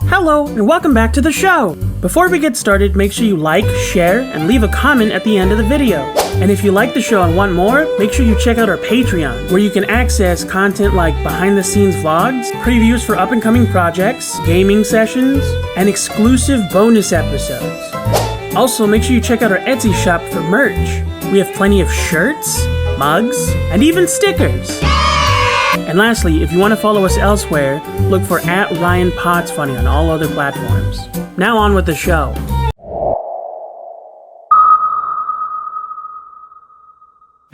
Hello, and welcome back to the show! Before we get started, make sure you like, share, and leave a comment at the end of the video. And if you like the show and want more, make sure you check out our Patreon, where you can access content like behind-the-scenes vlogs, previews for up-and-coming projects, gaming sessions, and exclusive bonus episodes. Also, make sure you check out our Etsy shop for merch. We have plenty of shirts, mugs, and even stickers. And lastly, if you want to follow us elsewhere, look for @RyanPodsFunny on all other platforms. Now on with the show.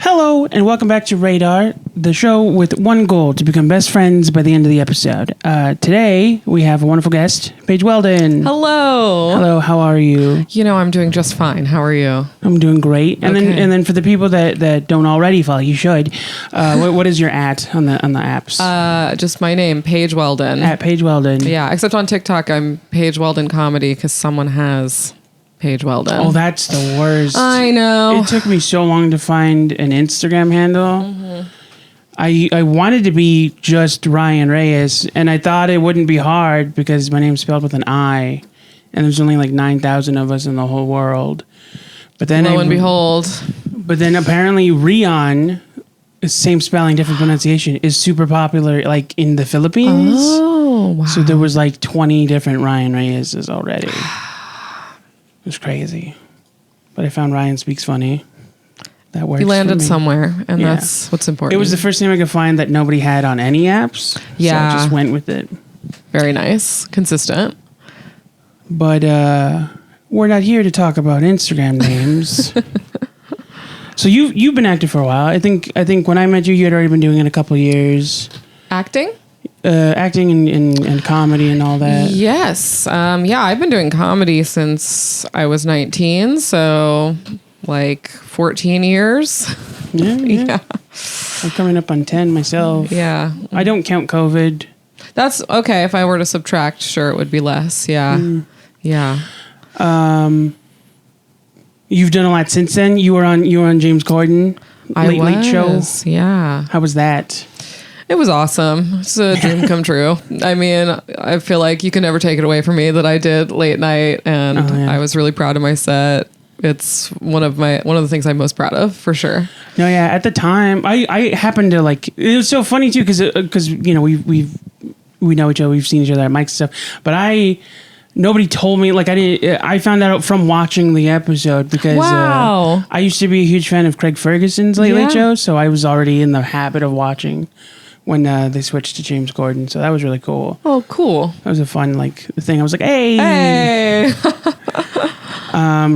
Hello, and welcome back to Reydar, the show with one goal, to become best friends by the end of the episode. Today, we have a wonderful guest, Paige Weldon. Hello. Hello, how are you? You know, I'm doing just fine. How are you? I'm doing great. And Okay. then for the people that don't already follow, you should. What is your @ on the apps? Just my name, Paige Weldon. @Paige Weldon. Yeah, except on TikTok, I'm Paige Weldon Comedy because someone has Paige Weldon. Oh, that's the worst. I know. It took me so long to find an Instagram handle. Mm-hmm. I wanted to be just Ryan Reyes, and I thought it wouldn't be hard because my name's spelled with an I, and there's only like 9,000 of us in the whole world. But then Lo and behold. But then apparently Rion, same spelling, different pronunciation, is super popular like in the Philippines. Oh, wow. So there was like 20 different Ryan Reyeses already. It was crazy. But I found Ryan Speaks Funny. That works. You landed for me. somewhere, and Yeah. that's what's important. It was the first name I could find that nobody had on any apps. Yeah. So I just went with it. Very nice. Consistent. But we're not here to talk about Instagram names. So you've been active for a while. I think when I met you, you had already been doing it a couple of years. Acting? Acting and comedy and all that. Yes. Yeah, I've been doing comedy since I was 19, so like 14 years. Yeah. Yeah. I'm coming up on 10 myself. Yeah. I don't count COVID. That's okay. If I were to subtract, sure, it would be less. Yeah. Yeah. You've done a lot since then. You were on James Corden late show. Yeah. How was that? It was awesome. It's a dream come true. I mean, I feel like you can never take it away from me that I did late night, and I was really proud of my set. It's one of the things I'm most proud of, for sure. No, yeah. At the time, I happened to like. It was so funny too because you know we know each other. We've seen each other at mics and stuff. But nobody told me. Like I found out from watching the episode because I used to be a huge fan of Craig Ferguson's Late Show, so I was already in the habit of watching when they switched to James Corden. So that was really cool. Oh, cool. That was a fun thing. I was like, hey.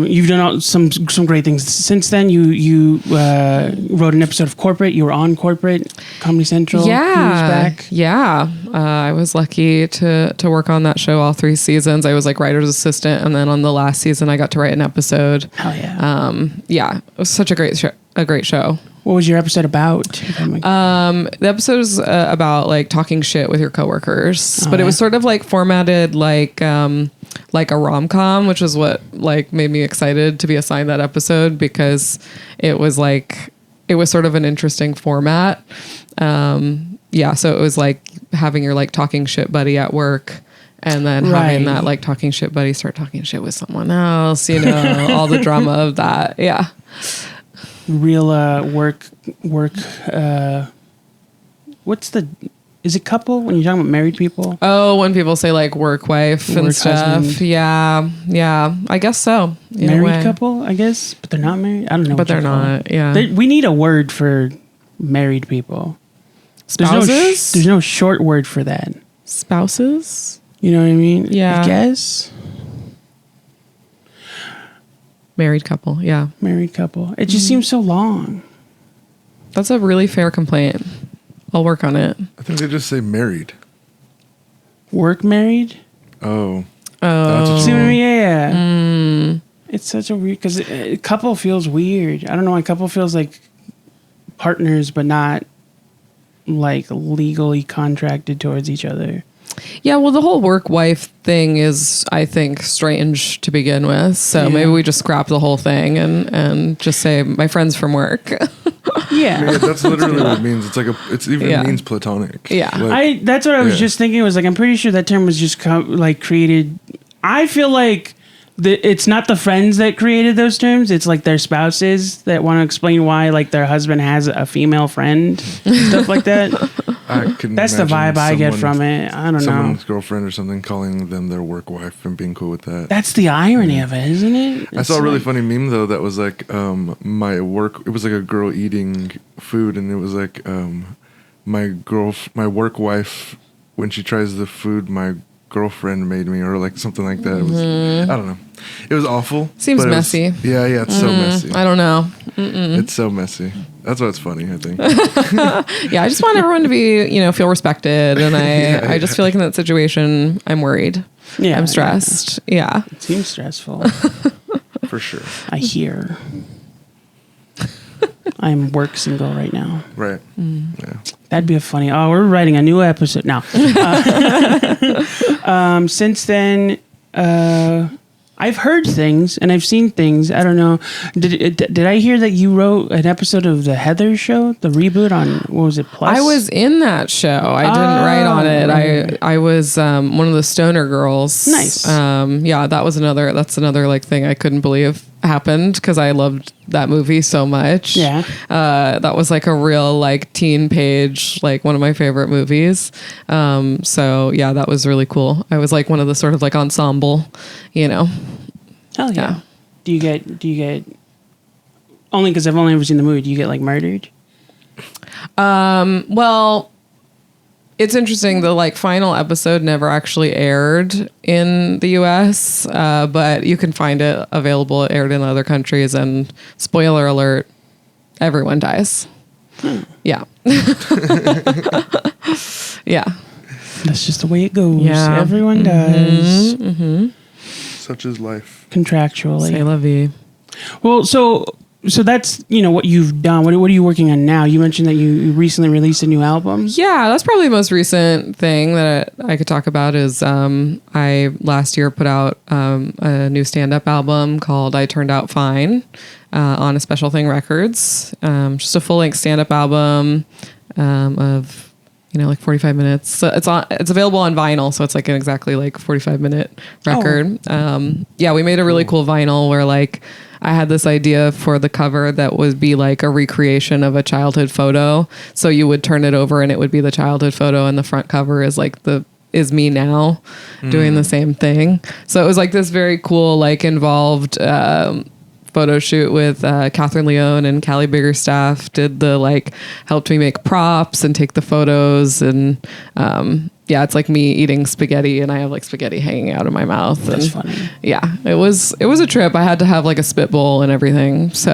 You've done some great things since then. You wrote an episode of Corporate. You were on Corporate, Comedy Central. Back. Yeah. I was lucky to work on that show all 3 seasons. I was like writer's assistant, and then on the last season, I got to write an episode. Hell yeah. Yeah, it was such a great show. What was your episode about? The episode is about like talking shit with your coworkers, but it was sort of like formatted like a rom-com, which is what like made me excited to be assigned that episode because it was sort of an interesting format. Yeah, so it was like having your like talking shit buddy at work, and then having that like talking shit buddy start talking shit with someone else, you know, all the drama of that. Yeah. Real work is it couple when you're talking about married people? Oh, when people say like work wife and stuff. Husband. Yeah, I guess so. Married couple, I guess, but they're not married. I don't know. But they're not. Yeah. We need a word for married people. Spouses? There's no short word for that. Spouses? You know what I mean? Yeah. I guess. Married couple, yeah. Married couple. It just seems so long. That's a really fair complaint. I'll work on it. I think they just say married. Work married? Oh. See what I mean? Yeah. It's such a weird, because a couple feels weird. I don't know. A couple feels like partners, but not like legally contracted towards each other. Yeah, well, the whole work wife thing is, I think, strange to begin with. So maybe we just scrap the whole thing and just say my friends from work. Yeah, that's literally what it means. It's like it's even means platonic. Yeah. Like, That's what I was just thinking. Was like, I'm pretty sure that term was just created. I feel like it's not the friends that created those terms. It's like their spouses that want to explain why like their husband has a female friend, stuff like that. That's the vibe I get from it. I don't know. Someone's girlfriend or something calling them their work wife and being cool with that. That's the irony of it, isn't it? I saw a really funny meme though that was like my work. It was like a girl eating food, and it was like my work wife, when she tries the food my girlfriend made me, or like something like that. It was, I don't know. It was awful. Seems messy. Yeah, it's so messy. I don't know. It's so messy. That's why it's funny, I think. Yeah, I just want everyone to be, feel respected, and I just feel like in that situation, I'm worried. Yeah, I'm stressed. Yeah. It seems stressful. For sure. I hear. I'm work single right now. Right. Yeah. That'd be a funny. Oh, we're writing a new episode now. Since then, I've heard things and I've seen things. I don't know. Did I hear that you wrote an episode of the Heather show, the reboot on what was it? Plus. I was in that show. I didn't write on it. Right. I was one of the stoner girls. Nice. Yeah, that's another like thing I couldn't believe happened because I loved that movie so much. Yeah. That was like a real like teen Paige, like one of my favorite movies. So yeah, that was really cool. I was like one of the sort of like ensemble, Hell yeah. Do you get only because I've only ever seen the movie, do you get like murdered? Well, it's interesting. The like final episode never actually aired in the US, but you can find it available. It aired in other countries, and spoiler alert, everyone dies. Yeah. Yeah. That's just the way it goes. Yeah. Everyone does. Such is life. Contractually. C'est la vie. Well, so that's, what you've done. What are you working on now? You mentioned that you recently released a new album. Yeah, that's probably the most recent thing that I could talk about is I last year put out a new stand-up album called I Turned Out Fine on a Special Thing Records. Just a full-length stand-up album of like 45 minutes. So it's available on vinyl, so it's like an exactly like 45-minute record. Yeah, we made a really cool vinyl where like I had this idea for the cover that would be like a recreation of a childhood photo. So you would turn it over and it would be the childhood photo, and the front cover is like is me now doing the same thing. So it was like this very cool, like involved photo shoot with Catherine Leone and Callie Biggerstaff did the like helped me make props and take the photos, and yeah, it's like me eating spaghetti and I have like spaghetti hanging out of my mouth. That's funny. Yeah, it was a trip. I had to have like a spit bowl and everything. So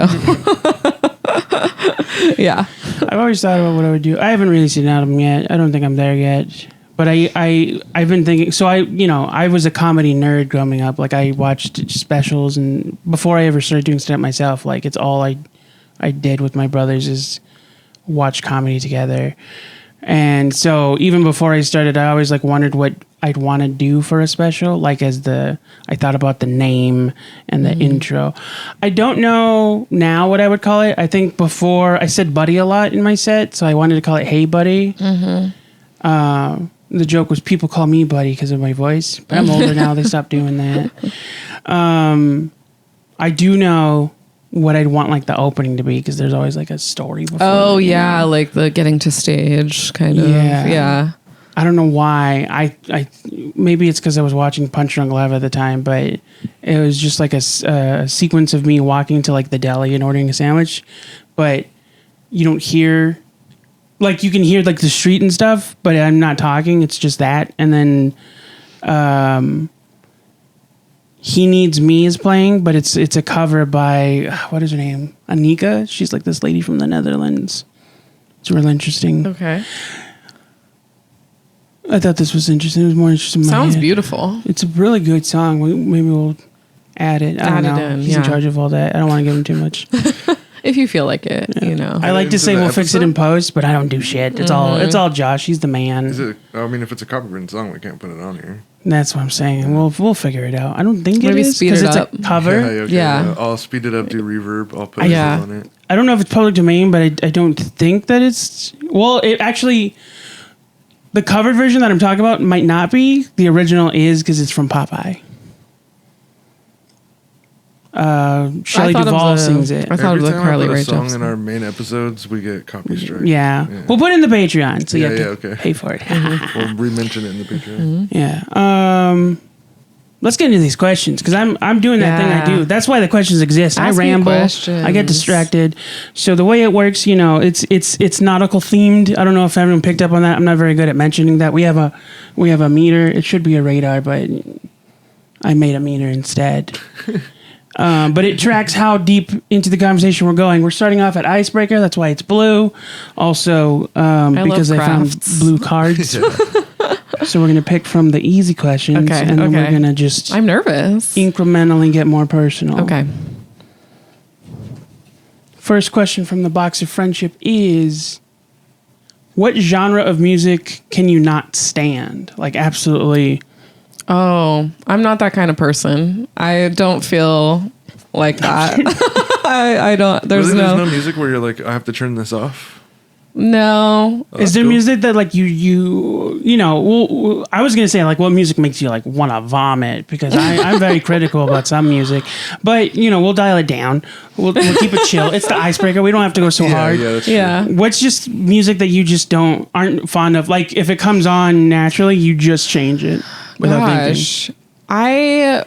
yeah, I've always thought about what I would do. I haven't really seen an album yet. I don't think I'm there yet. But I've been thinking, so I was a comedy nerd growing up. Like I watched specials, and before I ever started doing stand-up myself, like it's all I did with my brothers is watch comedy together. And so even before I started, I always like wondered what I'd want to do for a special. Like I thought about the name and the intro. I don't know now what I would call it. I think before I said buddy a lot in my set, so I wanted to call it Hey Buddy. The joke was people call me buddy because of my voice, but I'm older now. They stopped doing that. I do know what I'd want like the opening to be because there's always like a story before. Oh yeah, like the getting to stage kind of. Yeah. I don't know why. I maybe it's because I was watching Punch Drunk Love at the time, but it was just like a sequence of me walking to like the deli and ordering a sandwich, but you don't hear. Like you can hear like the street and stuff, but I'm not talking. It's just that. And then He Needs Me is playing, but it's a cover by, what is her name? Anika. She's like this lady from the Netherlands. It's real interesting. Okay. I thought this was interesting. It was more interesting. Sounds beautiful. It's a really good song. Maybe we'll add it. I don't know. It in, He's in charge of all that. I don't want to give him too much. If you feel like it, I like to say we'll fix it in post, but I don't do shit. It's all Josh. He's the man. Is it? I mean, if it's a copyrighted song, we can't put it on here. That's what I'm saying. We'll figure it out. I don't think Maybe it is speed it because it's up. a cover. Okay. Yeah. I'll speed it up, do reverb. I'll put it on it. I don't know if it's public domain, but I don't think that it's. Well, it actually, the covered version that I'm talking about might not be. The original is because it's from Popeye. Shelley Duvall sings it. I thought Every of the time Carly I put Rae a song Jepsen. in our main episodes, we get copy strike. Yeah. We'll put it in the Patreon, so you have to okay. pay for it. We'll re-mention it in the Patreon. Yeah. Let's get into these questions because I'm doing that thing I do. That's why the questions exist. Ask I me ramble. questions. I get distracted. So the way it works, it's nautical themed. I don't know if everyone picked up on that. I'm not very good at mentioning that. We have a meter. It should be a radar, but I made a meter instead. But it tracks how deep into the conversation we're going. We're starting off at icebreaker. That's why it's blue. Also, because I found blue cards. So we're going to pick from the easy questions. Okay, and then we're going to just... I'm nervous. Incrementally get more personal. Okay. First question from the box of friendship is... What genre of music can you not stand? Like, absolutely... Oh, I'm not that kind of person. I don't feel like that. I don't. There's no music where you're like, I have to turn this off. No. Is there music that like I was gonna say like what music makes you like want to vomit because I'm very critical about some music, but we'll dial it down. We'll keep it chill. It's the icebreaker. We don't have to go so hard. Yeah, that's true. Yeah. What's just music that you just aren't fond of? Like if it comes on naturally, you just change it without thinking. I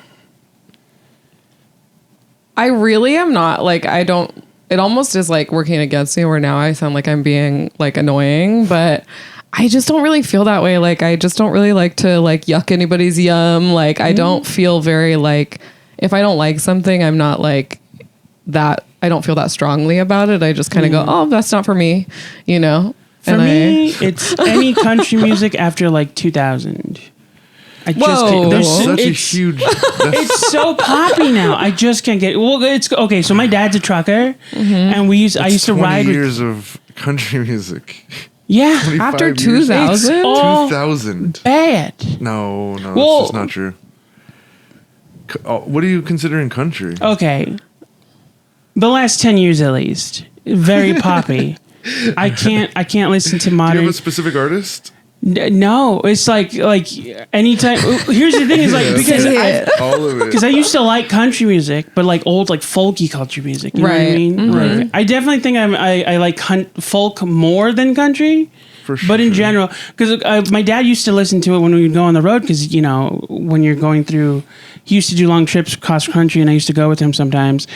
really am not like I don't. It almost is like working against me where now I sound like I'm being like annoying, but I just don't really feel that way. Like I just don't really like to like yuck anybody's yum. Like I don't feel very like if I don't like something, I'm not like that. I don't feel that strongly about it. I just kind of go, oh, that's not for me, For me, it's any country music after like 2000. I just Whoa. can't. It's so poppy now. I just can't get. Well, it's okay. So my dad's a trucker, and I used to ride with years of country music. Yeah, after 2000. 2000. Bad. No, Well, that's just not true. What are you considering country? Okay, the last 10 years at least, very poppy. I can't listen to modern. Do you have a specific artist? No, it's like anytime. Here's the thing: is like because I used to like country music, but like old like folky country music. You know what I mean? Mm-hmm. Like, I definitely think I like folk more than country. For sure. But in general, because my dad used to listen to it when we would go on the road, because when you're going through, he used to do long trips cross country, and I used to go with him sometimes.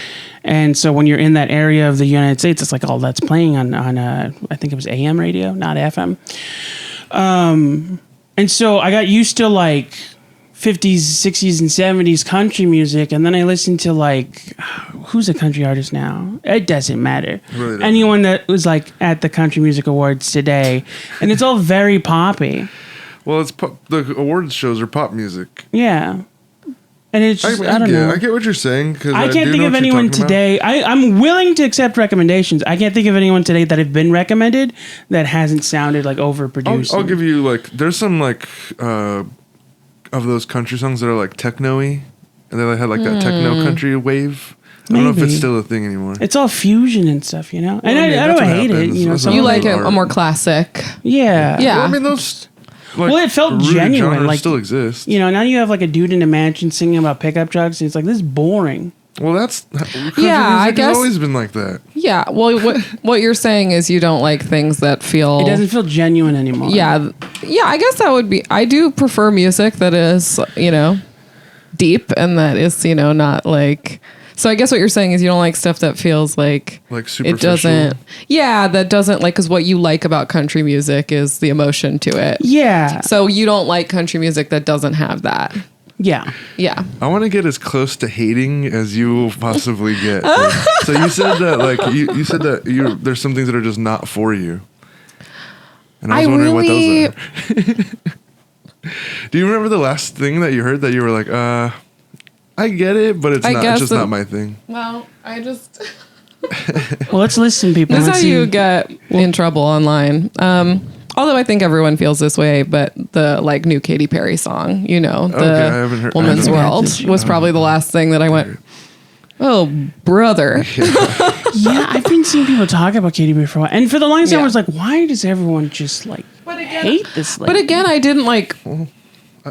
And so when you're in that area of the United States, it's like all that's playing on I think it was AM radio, not FM. And so I got used to like 50s, 60s, and 70s country music, and then I listened to like who's a country artist now? It doesn't matter. Really anyone that was like at the Country Music Awards today, and it's all very poppy. Well, it's the awards shows are pop music. Yeah. And it's just, I don't know. I get what you're saying. I can't think of anyone today. I'm willing to accept recommendations. I can't think of anyone today that have been recommended that hasn't sounded like overproduced. I'll give you like, there's some like of those country songs that are like techno-y, and they had like that techno country wave. I don't know if it's still a thing anymore. It's all fusion and stuff, Well, and I don't hate it. You like a more classic. Yeah. Yeah. Well, I mean, those... Like, it felt genuine. Like still exists. Now you have like a dude in a mansion singing about pickup trucks, and it's like, this is boring. Well, that's I guess it's always been like that. Yeah. Well, what you're saying is you don't like things that feel. It doesn't feel genuine anymore. Yeah. I guess that would be. I do prefer music that is deep and that is not like. So I guess what you're saying is you don't like stuff that feels like superficial. It doesn't. Yeah, that doesn't like because what you like about country music is the emotion to it. Yeah. So you don't like country music that doesn't have that. Yeah. Yeah. I want to get as close to hating as you will possibly get. So you said that you said that there's some things that are just not for you. And I was wondering what those are. Do you remember the last thing that you heard that you were like, I get it, but it's just not my thing. Well, I just... Well, let's listen, people. This is how you get in trouble online. Although I think everyone feels this way, but the like new Katy Perry song, I haven't heard, Woman's World was probably the last thing that I went, Oh, brother. Yeah, I've been seeing people talk about Katy Perry for a while. And for the longest time, I was like, why does everyone just like hate this lady? But again, I didn't like...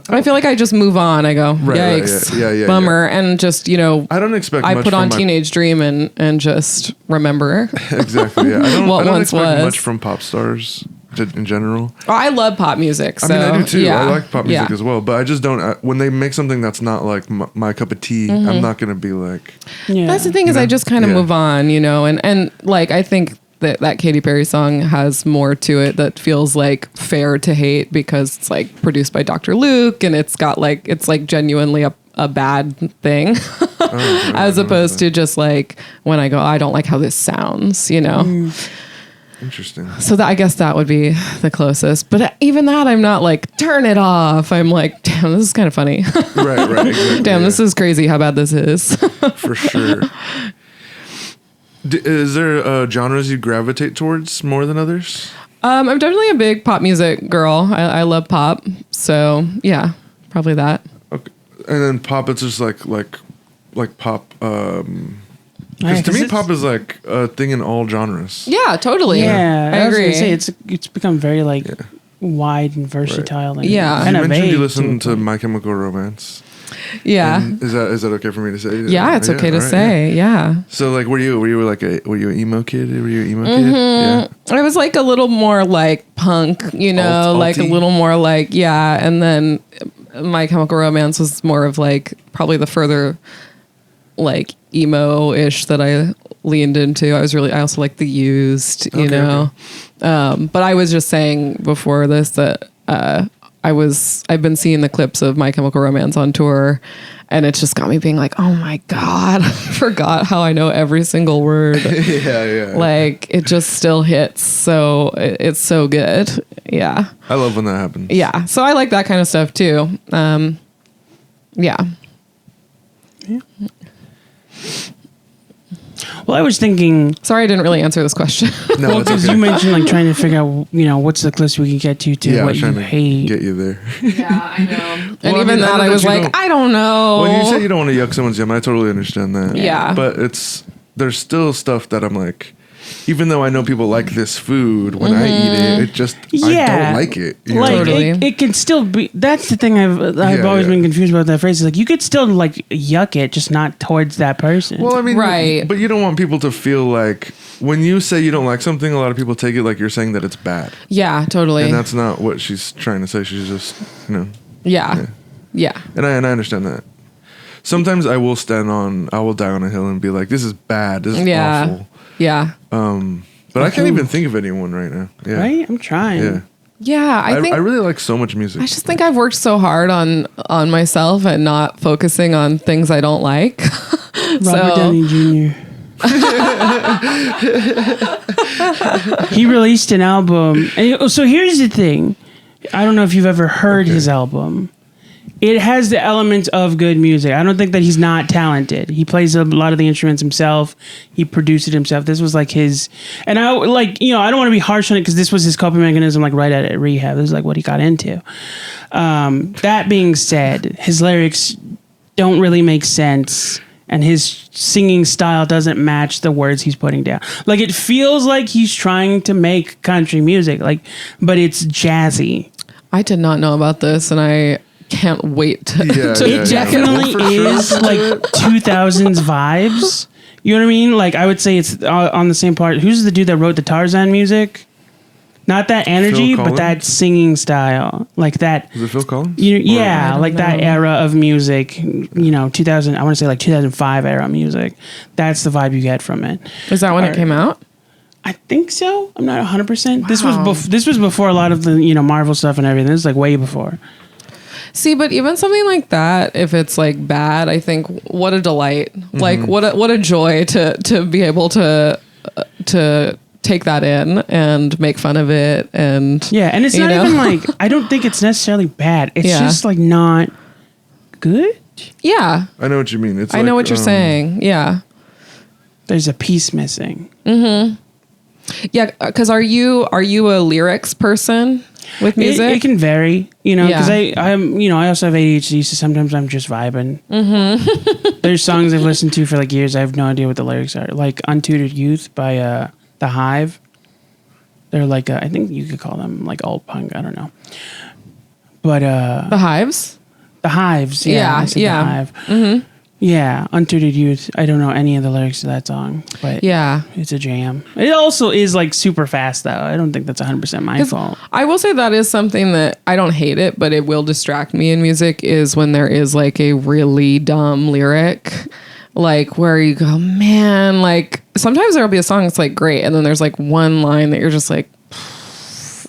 I feel like I just move on. I go, yikes, yeah, bummer. And just, you know... I don't expect I much put on from Teenage Dream and just remember. Exactly, yeah. I What don't once expect was. much from pop stars in general. Oh, I love pop music. So, I mean, I do too. Yeah, I like pop music yeah. as well, but I just don't. When they make something that's not like my cup of tea, I'm not gonna be like. Yeah. That's the thing is, I just kind of Yeah. move on, you know, and like I think that Katy Perry song has more to it that feels like fair to hate because it's like produced by Dr. Luke and it's like genuinely a bad thing as opposed to just like when I go, I don't like how this sounds, you know. Interesting. So I guess that would be the closest. But even that, I'm not like, turn it off. I'm like, damn, this is kind of funny. Right, exactly. Damn, this is crazy how bad this is. For sure. Is there genres you gravitate towards more than others? I'm definitely a big pop music girl. I love pop. So yeah, probably that. Okay. And then pop, it's just like pop. Because to me, pop is like a thing in all genres. Yeah, totally. Yeah, I agree. was gonna say, it's become very like wide and versatile. And Yeah. You mentioned vague, you listen too. to My Chemical Romance. Yeah. And is that okay for me to say? Yeah, it's okay to all right, say. Yeah. So like, were you an emo kid? Were you an emo kid? Yeah. I was like a little more like punk, you know, like a Alty? little more like, yeah. And then My Chemical Romance was more of like probably the further like emo-ish that I leaned into. I also like The Used, you know. Okay. But I was just saying before this that I've been seeing the clips of My Chemical Romance on tour and it's just got me being like, oh my God, I forgot how I know every single word. Yeah. Like it just still hits. So it's so good. Yeah. I love when that happens. Yeah. So I like that kind of stuff too. Yeah. Well, I was thinking. Sorry, I didn't really answer this question. No, Well, it's because okay. you mentioned like trying to figure out, what's the closest we can get to Yeah, I what was you trying to hate. get you there. Yeah, I know. And Well, I even mean, I that, know I that was you like, don't- I don't know. When you say you don't want to yuck someone's yum, I totally understand that. Yeah. But there's still stuff that I'm like, even though I know people like this food, when I eat it just, I don't like it. You know? Like Totally. it can still be. That's the thing I've always been confused about that phrase. Is like you could still like yuck it, just not towards that person. Well, I mean, Right. But you don't want people to feel like when you say you don't like something, a lot of people take it like you're saying that it's bad, Yeah, totally. and that's not what she's trying to say. She's just, Yeah. and I understand that. Sometimes I will die on a hill and be like, this is bad. This is awful. Yeah. But I can't even think of anyone right now. Yeah. right? I'm trying. Yeah. Yeah. I think I really like so much music. I just think I've worked so hard on myself and not focusing on things I don't like. Robert Downey Jr. He released an album. And so here's the thing. I don't know if you've ever heard his album. It has the elements of good music. I don't think that he's not talented. He plays a lot of the instruments himself. He produced it himself. This was like his, and I like, I don't want to be harsh on it because this was his coping mechanism, like right at rehab. This is like what he got into. That being said, his lyrics don't really make sense. And his singing style doesn't match the words he's putting down. Like it feels like he's trying to make country music, but it's jazzy. I did not know about this and I can't wait to It definitely Well, is like 2000s vibes. You know what I mean? Like I would say it's on the same part. Who's the dude that wrote the Tarzan music? Not that energy, but that singing style, like that. Is it Phil Collins? Like that era of music. 2000. I want to say like 2005 era music. That's the vibe you get from it. Is that when it came out? I think so. I'm not 100%. Wow. This was before a lot of the Marvel stuff and everything. This is like way before. See, but even something like that, if it's like bad, I think what a delight. Mm-hmm. Like what a joy to be able to take that in and make fun of it and And it's not even like I don't think it's necessarily bad. It's just like not good. Yeah. I know what you mean. I know what you're saying. Yeah. There's a piece missing. Yeah, because are you a lyrics person? with music? It can vary, Yeah. because I'm, I also have ADHD, so sometimes I'm just vibing. Mm-hmm. There's songs I've listened to for like years. I have no idea what the lyrics are. Like Untutored Youth by The Hive. They're like, I think you could call them like alt punk. I don't know. But The Hives? The Hives. Yeah, I said yeah. The Hive. Mm-hmm. Yeah, Untutored Youth. I don't know any of the lyrics to that song, but Yeah. it's a jam. It also is like super fast, though. I don't think that's 100% my fault. I will say that is something that I don't hate it, but it will distract me in music is when there is like a really dumb lyric, like where you go, man, like sometimes there'll be a song that's like great, and then there's like one line that you're just like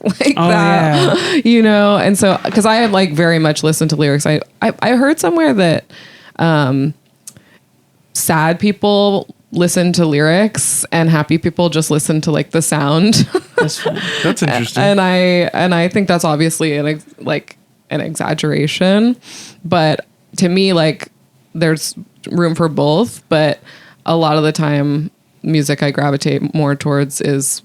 that, Yeah. And so because I like very much listen to lyrics, I heard somewhere that sad people listen to lyrics and happy people just listen to like the sound. That's funny. That's interesting. and I think that's obviously an exaggeration, but to me, like, there's room for both, but a lot of the time music I gravitate more towards is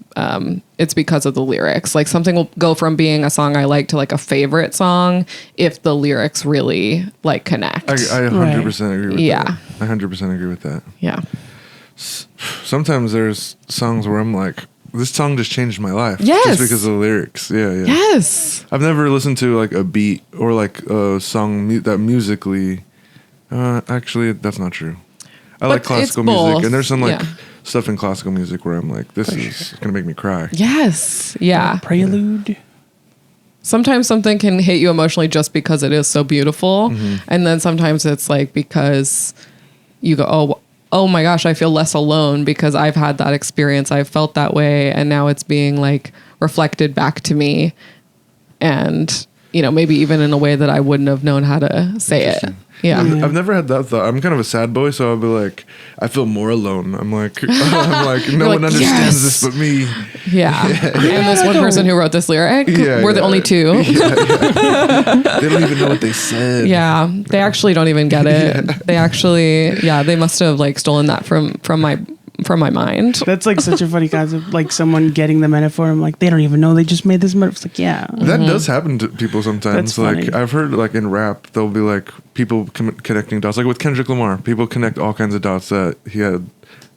it's because of the lyrics. Like something will go from being a song I like to like a favorite song if the lyrics really like connect. I 100% agree with that. I 100% agree with that. Yeah. Sometimes there's songs where I'm like, this song just changed my life. Yes. Just because of the lyrics. Yeah. Yes. I've never listened to like a beat or like a song that musically. Actually, that's not true. I like classical music, and there's some like stuff in classical music where I'm like, this is gonna make me cry. Yes. Yeah. Prelude. Sometimes something can hit you emotionally just because it is so beautiful, and then sometimes it's like because you go, oh my gosh, I feel less alone because I've had that experience, I've felt that way, and now it's being like reflected back to me, and maybe even in a way that I wouldn't have known how to say it. Yeah. I've never had that thought. I'm kind of a sad boy, so I'll be like, I feel more alone. I'm like, no one understands this but me. Yeah. And this one person who wrote this lyric, we're the only two. They don't even know what they said. Yeah. They actually don't even get it. They actually, they must have like stolen that from my mind. That's like such a funny concept. Like someone getting the metaphor. I'm like, they don't even know they just made this metaphor. It's like, yeah. That does happen to people sometimes. That's like funny. I've heard like in rap, there'll be like people connecting dots. Like with Kendrick Lamar, people connect all kinds of dots that he had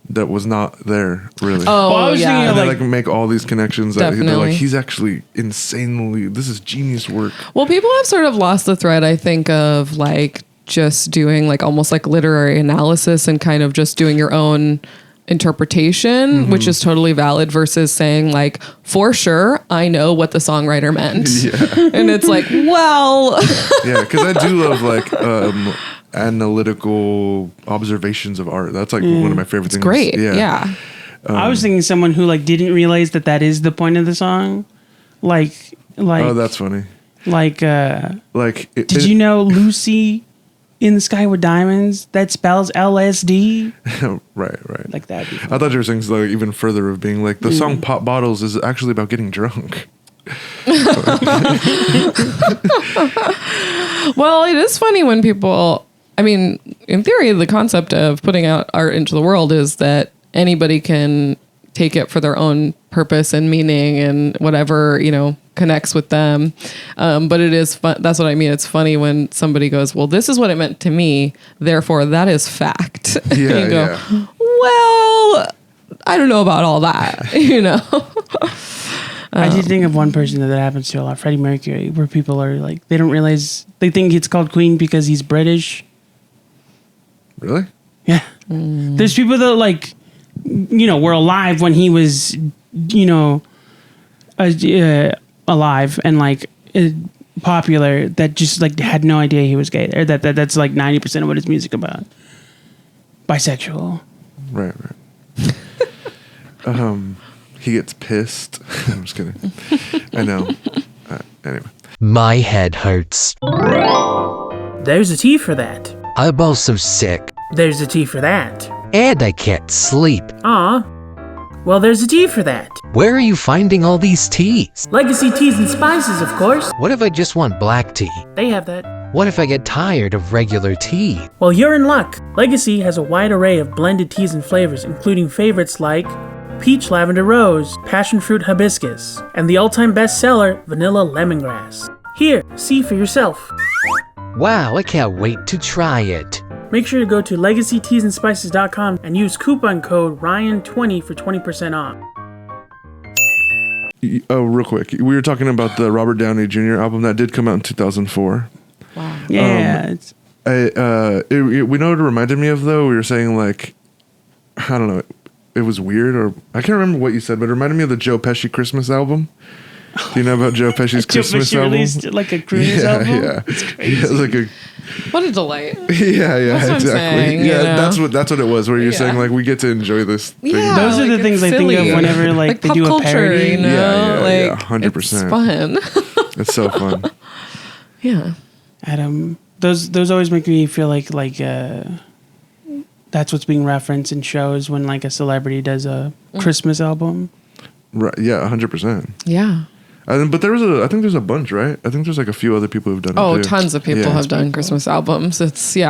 that was not there really. Oh, Well, I was thinking and of they like, like make all these connections that they're Definitely. like, he's actually insanely. This is genius work. Well, people have sort of lost the thread, I think, of like just doing like almost like literary analysis and kind of just doing your own interpretation, which is totally valid, versus saying like, for sure, I know what the songwriter meant. Yeah. And it's like, well, Yeah, because I do love like analytical observations of art. That's like one of my favorite things. great. Yeah. I was thinking someone who like didn't realize that is the point of the song. Like, Oh, that's funny. like, Like, did you know Lucy in the Sky with Diamonds? That spells LSD. Right. Like that. I thought you were saying like even further of being like the song "Pop Bottles" is actually about getting drunk. Well, it is funny when people, I mean, in theory, the concept of putting out art into the world is that anybody can take it for their own purpose and meaning and whatever, connects with them. But it is fun. That's what I mean. It's funny when somebody goes, well, this is what it meant to me. Therefore, that is fact. Yeah, you go, well, I don't know about all that, I did think of one person that happens to a lot, Freddie Mercury, where people are like, they don't realize, they think it's called Queen because he's British. Really? Yeah. There's people that like, were alive when he was, alive and like popular, that just like had no idea he was gay. Or that's like 90% of what his music about. Bisexual. Right. He gets pissed. I'm just kidding. I know. Anyway. My head hurts. There's a tea for that. I'm also sick. There's a tea for that. And I can't sleep. Aw. Well, there's a tea for that. Where are you finding all these teas? Legacy Teas and Spices, of course. What if I just want black tea? They have that. What if I get tired of regular tea? Well, you're in luck. Legacy has a wide array of blended teas and flavors, including favorites like Peach Lavender Rose, Passion Fruit Hibiscus, and the all-time bestseller, Vanilla Lemongrass. Here, see for yourself. Wow, I can't wait to try it. Make sure to go to legacyteasandspices.com and use coupon code RYAN20 for 20% off. Oh, real quick. We were talking about the Robert Downey Jr. album that did come out in 2004. Wow. Yeah. We know what it reminded me of, though. We were saying, like, I don't know, it was weird, or I can't remember what you said, but it reminded me of the Joe Pesci Christmas album. Do you know about Joe Pesci's Christmas Joe Pesci album? released like a Christmas album? Yeah. It's crazy. It was like a What a delight. Yeah, That's what exactly. I'm saying, yeah, you know? that's what it was. Where you're saying like we get to enjoy this thing. Yeah. Those are the like, things it's I think silly. of whenever like they pop do a culture, parody. you know? Yeah, like 100%. It's fun. It's so fun. Yeah. Adam, those always make me feel like that's what's being referenced in shows when like a celebrity does a Christmas album. Right? Yeah, 100%. Yeah. But I think there's a bunch, right? I think there's like a few other people who've done it. Oh, too. tons of people have done Christmas albums. It's They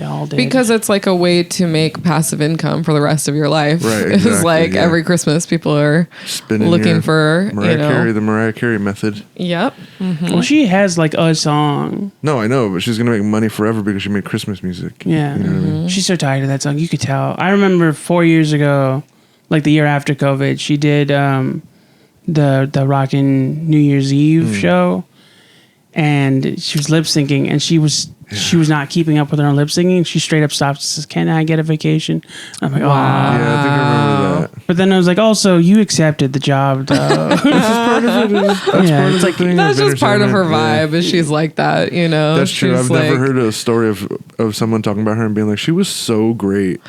all did. because it's like a way to make passive income for the rest of your life. Right, It's exactly, like yeah. every Christmas people are Spinning looking your for Mariah Carey, you know. the Mariah Carey method. Yep. well, she has like a song. No, I know, but she's gonna make money forever because she made Christmas music. Yeah. You know what I mean? She's so tired of that song. You could tell. I remember 4 years ago, like the year after COVID, she did the Rockin' New Year's Eve show, and she was lip syncing, and she was not keeping up with her own lip syncing. She straight up stopped and says, "Can I get a vacation?" I'm like, Wow. "Oh." Yeah, I think I remember that. But then I was like, "Also, you accepted the job, though." Yeah, it's like That's just part of her entertainment, vibe. Is she's like that, you know? That's true. She's I've never like- heard a story of someone talking about her and being like, she was so great.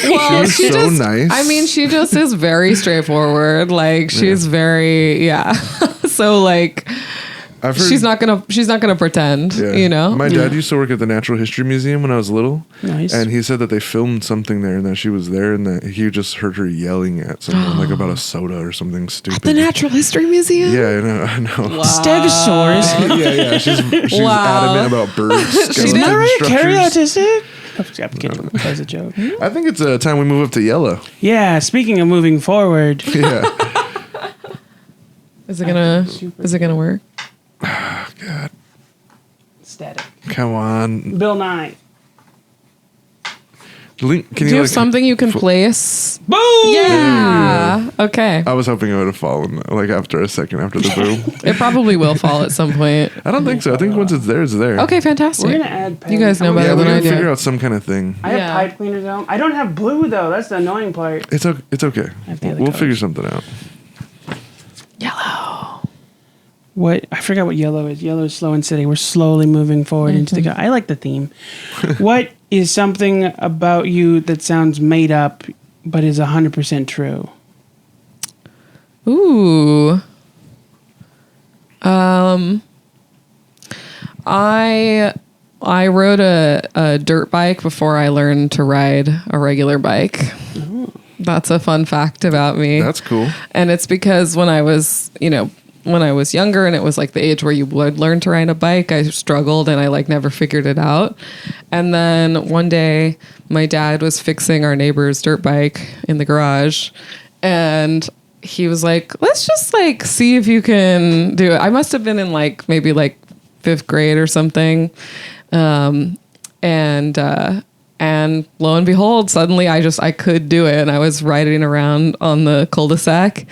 Well, was so just, nice. I mean, she just is very straightforward. Like she's very, so like, I've heard, she's not gonna pretend. yeah. You know. My dad used to work at the Natural History Museum when I was little. Nice. And he said that they filmed something there and that she was there and that he just heard her yelling at someone like about a soda or something stupid. The Natural History Museum. Yeah, I know. Stegosaurus. Yeah. She's Wow. adamant about birds. She skeleton did. Mariah Carey structures. autistic? I'm kidding. That was a joke. I think it's time we move up to yellow. Yeah. Speaking of moving forward, Yeah. Is it gonna work? God. static. Come on. Bill Nye. Link, can Do you have something you can place? Boom! Yeah. Okay. I was hoping it would have fallen like after a second after the boom. It probably will fall at some point. I don't think so. I think once it's there, it's there. Okay, fantastic. We're gonna add. You guys know better Yeah, we than I gotta do. figure out some kind of thing. I have Yeah. pipe cleaners out. I don't have blue though. That's the annoying part. It's okay. have the other We'll colors. figure something out. Yellow. What I forgot what yellow is. Yellow is slow and steady. We're slowly moving forward into the. I like the theme. What is something about you that sounds made up but is 100% true? Ooh. I rode a dirt bike before I learned to ride a regular bike. That's a fun fact about me. That's cool. And it's because when I was younger and it was like the age where you would learn to ride a bike, I struggled and I like never figured it out. And then one day my dad was fixing our neighbor's dirt bike in the garage and he was like, let's just like see if you can do it. I must have been in like maybe like 5th grade or something. And lo and behold, suddenly I could do it. And I was riding around on the cul-de-sac.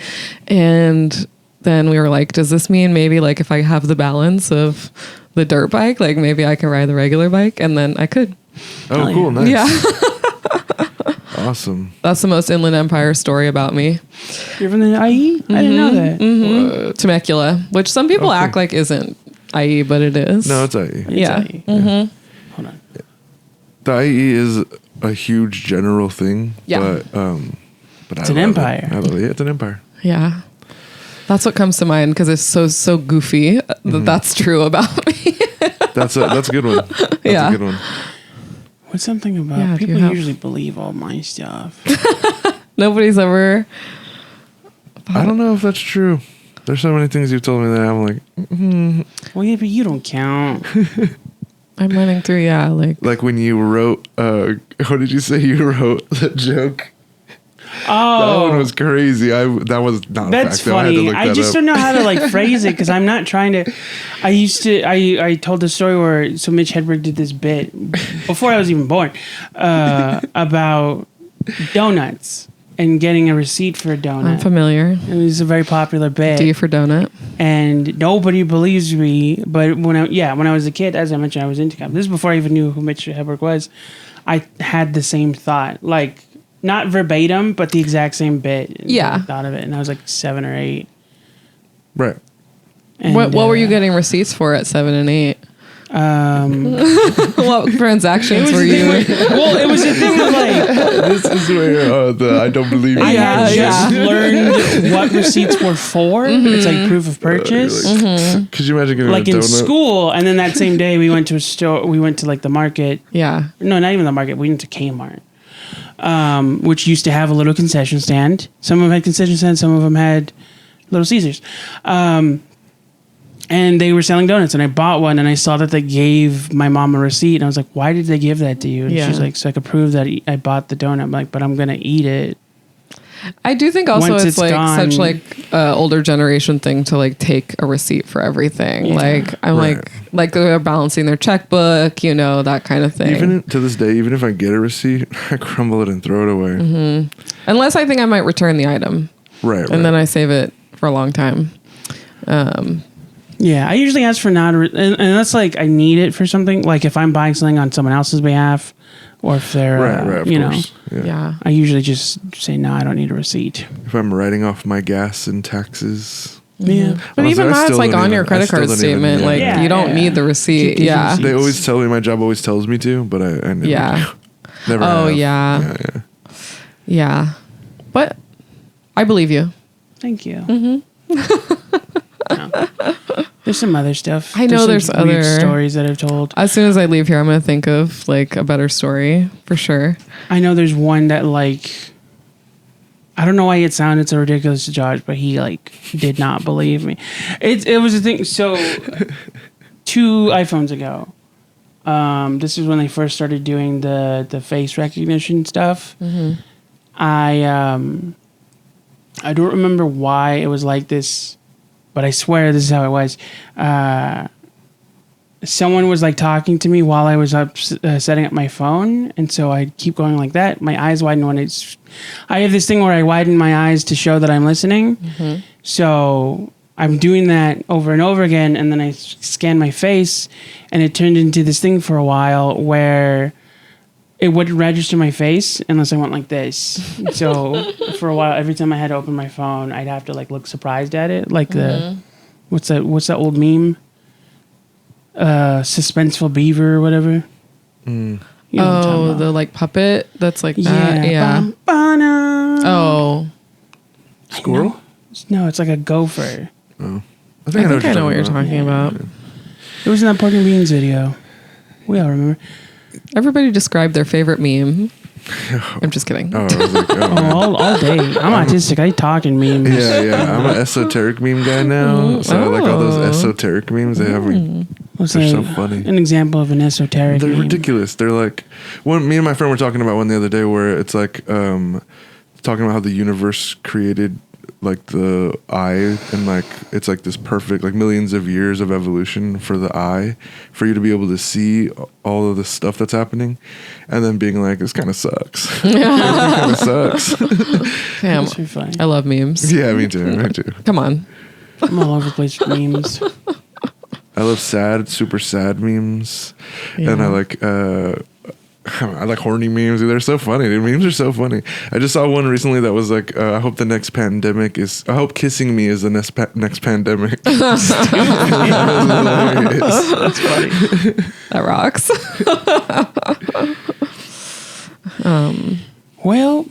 And then we were like, does this mean maybe like if I have the balance of the dirt bike, like maybe I can ride the regular bike? And then I could. Oh, cool. Nice. Yeah. Awesome. That's the most Inland Empire story about me. You're from the IE? I didn't know that. Temecula, which some people Okay. act like isn't IE, but it is. No, it's IE. Yeah. It's IE. Hold on. The IE is a huge general thing. Yeah. But It's an empire. I love it. Yeah, it's an empire. Yeah. That's what comes to mind because it's so goofy that that's true about me. That's a good one. That's Yeah. a good one. What's something about Yeah, if you people have- usually believe all my stuff? Nobody's ever. I don't know if that's true. There's so many things you've told me that I'm like, Well, yeah, but you don't count. I'm running through, like. when you wrote, what did you say you wrote? The joke. That one was crazy. That was not That's a fact. I had to funny. look I that just up. don't know how to like phrase it because I'm not trying to. I told the story where Mitch Hedberg did this bit before I was even born about donuts and getting a receipt for a donut. I'm familiar. And it was a very popular bit. D for donut. And nobody believes me. But when I was a kid, as I mentioned, I was into comedy. This is before I even knew who Mitch Hedberg was. I had the same thought, like not verbatim, but the exact same bit. Yeah. I thought of it, and I was like 7 or 8. Right. And, What were you getting receipts for at 7 and 8? What transactions were you? Well, it was a thing of like This is where the I don't believe I you. had just learned what receipts were for. It's like proof of purchase. Could you imagine getting Like a in donut? school, and then that same day we went to a store. We went to like the market. Yeah. No, not even the market. We went to Kmart, which used to have a little concession stand. Some of them had concession stands. Some of them had Little Caesars. And they were selling donuts, and I bought one, and I saw that they gave my mom a receipt, and I was like, why did they give that to you? And Yeah. she's like, so I could prove that I bought the donut. I'm like, but I'm going to eat it. I do think also Once it's it's like gone. such like older generation thing to like take a receipt for everything. Yeah. Like I'm Right. like they're balancing their checkbook, that kind of thing. Even to this day, even if I get a receipt, I crumble it and throw it away. Unless I think I might return the item, Right. and then I save it for a long time. Yeah, I usually ask for and that's like I need it for something. Like if I'm buying something on someone else's behalf, or if they're, right. Of you know, course. Yeah. I usually just say, no, I don't need a receipt. If I'm writing off my gas and taxes. Yeah. But Honestly, even I that's still like don't on even- your I credit still card don't even- statement. yeah. Like Yeah, you don't yeah. need the receipt. Keep these Yeah. receipts. They always tell me, my job always tells me to, but I never Yeah. do. Never Oh have. yeah. Yeah. But I believe you. Thank you. No. There's some other stuff. I know there's some weird other- stories that I've told. As soon as I leave here, I'm gonna think of like a better story for sure. I know there's one that like, I don't know why it sounded so ridiculous to Josh, but he like did not believe me. It was a thing. So 2 iPhones ago, this is when they first started doing the face recognition stuff. I don't remember why it was like this, but I swear this is how it was. Someone was like talking to me while I was up setting up my phone, and so I'd keep going like that. My eyes widen when I have this thing where I widen my eyes to show that I'm listening. So I'm doing that over and over again, and then I scan my face, and it turned into this thing for a while where it wouldn't register my face unless I went like this. So for a while, every time I had to open my phone, I'd have to like look surprised at it, like the what's that old meme? Suspenseful beaver or whatever. You know what I'm talking Oh, about. the like puppet that's like that. Yeah. Ba-na. Oh, Squirrel? No, it's like a gopher. I I think I know what you're talking about. It was in that Pork and Beans video. We all remember. Everybody described their favorite meme. I'm just kidding. Oh, I was like, oh, Oh, man. all day. I'm autistic. I talk in memes. Yeah. I'm an esoteric meme guy now. So I like all those esoteric memes. They have me. What's They're so a- funny. An example of an esoteric They're meme. ridiculous. They're like me and my friend were talking about one the other day where it's like talking about how the universe created like the eye, and like it's like this perfect like millions of years of evolution for the eye for you to be able to see all of the stuff that's happening, and then being like, this kind of sucks. It kind of sucks. Damn, That's pretty funny. I love memes. Yeah, me too. Me too. Come on. I'm all over the place with memes. I love super sad memes, and I like horny memes. They're so funny, dude. Memes are so funny. I just saw one recently that was like, I hope the next pandemic is. I hope kissing me is the next pandemic. That was hilarious. That's funny. That rocks. Well,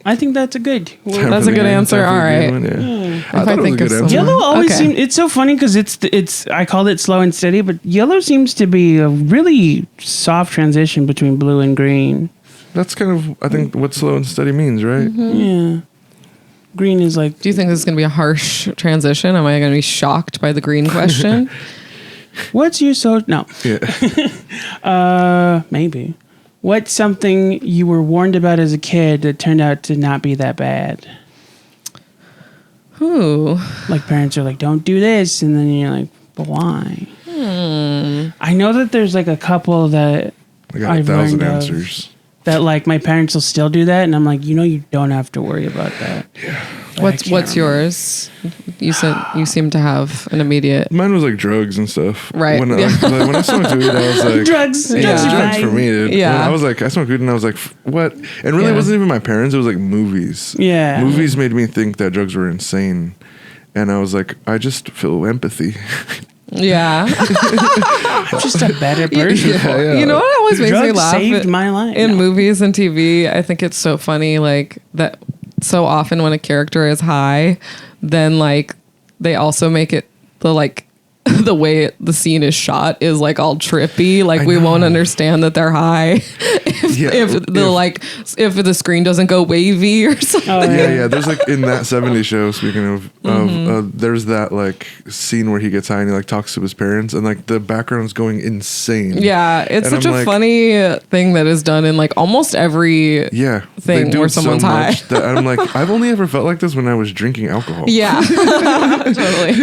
I think that's a good. Well, That's a good answer. All right. Yeah. I thought it was think a of good some- answer. Yellow always Okay. seems. It's so funny because it's. I called it slow and steady, but yellow seems to be a really soft transition between blue and green. That's kind of, I think, what slow and steady means, right? Yeah, green is like. Do you think this is going to be a harsh transition? Am I going to be shocked by the green question? What's your so? No. Yeah. Maybe. What's something you were warned about as a kid that turned out to not be that bad? Ooh. Like parents are like, don't do this. And then you're like, but why? I know that there's like a couple that I got I've 1,000 learned of answers. that like my parents will still do that. And I'm like, you don't have to worry about that. Yeah. What's yours? You said you seem to have an immediate. Mine was like drugs and stuff. Right. When, Yeah. when I smoked weed, I was like, Drugs. Yeah, Drugs are drugs for fine. me, dude. Yeah. When I was like, I smoked weed and I was like, what? And really, it wasn't even my parents. It was like movies. Yeah. Movies made me think that drugs were insane. And I was like, I just feel empathy. Yeah. I'm just a better person. Yeah. You know what always makes me Drugs laugh? saved my life. In No. movies and TV, I think it's so funny, like that so often when a character is high, then like they also make it the like the way the scene is shot is like all trippy. Like we won't understand that they're high if the screen doesn't go wavy or something. Oh, Yeah. There's like in that 70s show, speaking of there's that like scene where he gets high and he like talks to his parents and like the background's going insane. Yeah, it's And such I'm a like, funny thing that is done in like almost every thing thing where someone's high. that I'm like, I've only ever felt like this when I was drinking alcohol. Yeah. Totally.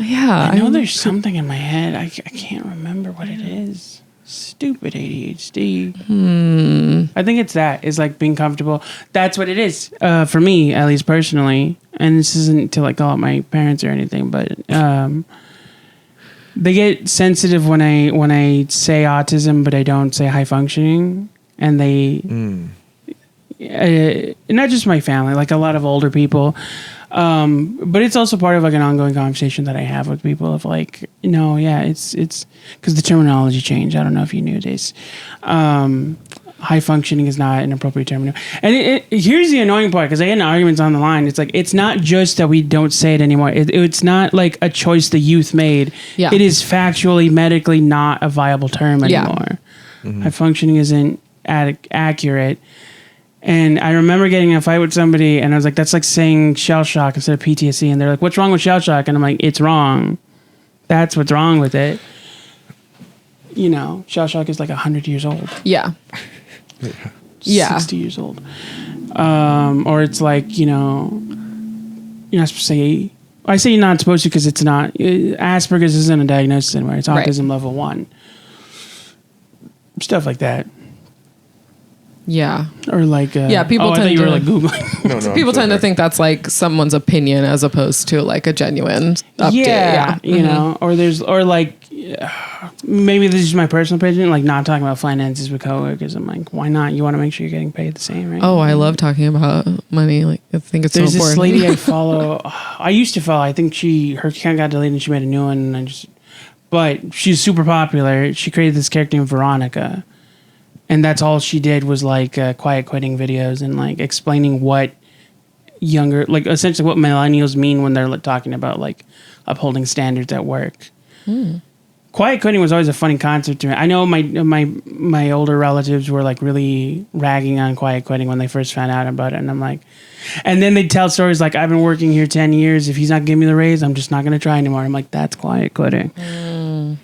Yeah. I know there's something in my head. I can't remember what it is. Stupid ADHD. I think it's that. It's like being comfortable. That's what it is. For me, at least personally. And this isn't to like call out my parents or anything, but they get sensitive when I say autism, but I don't say high functioning. And they, not just my family, like a lot of older people. But it's also part of like an ongoing conversation that I have with people of like, it's because the terminology changed. I don't know if you knew this. High functioning is not an appropriate term. And here's the annoying part, because I get in arguments on the line. It's like, it's not just that we don't say it anymore. It's not like a choice the youth made. Yeah. It is factually, medically not a viable term anymore. Mm-hmm. High functioning isn't accurate. And I remember getting in a fight with somebody, and I was like, that's like saying shell shock instead of PTSD. And they're like, what's wrong with shell shock? And I'm like, it's wrong. That's what's wrong with it. Shell shock is like 100 years old. Yeah. Yeah. 60 years old. Or it's like, you're not supposed to say, I say you're not supposed to because it's not. Asperger's isn't a diagnosis anymore. It's autism level 1. Stuff like that. Yeah. Or like, people I tend thought you were to like Googling. No, people tend to think that's like someone's opinion as opposed to like a genuine update. Yeah. You know, or maybe this is my personal opinion, like not talking about finances with coworkers. I'm like, why not? You want to make sure you're getting paid the same, right? Oh, I love talking about money. Like, I think it's There's so this important. lady I follow. I used to follow. I think her account got deleted and she made a new one. And but she's super popular. She created this character named Veronica. And that's all she did was like quiet quitting videos and like explaining what essentially what millennials mean when they're like, talking about like upholding standards at work. Quiet quitting was always a funny concept to me. I know my older relatives were like really ragging on quiet quitting when they first found out about it. And I'm like, and then they'd tell stories like, I've been working here 10 years. If he's not giving me the raise, I'm just not going to try anymore. I'm like, that's quiet quitting.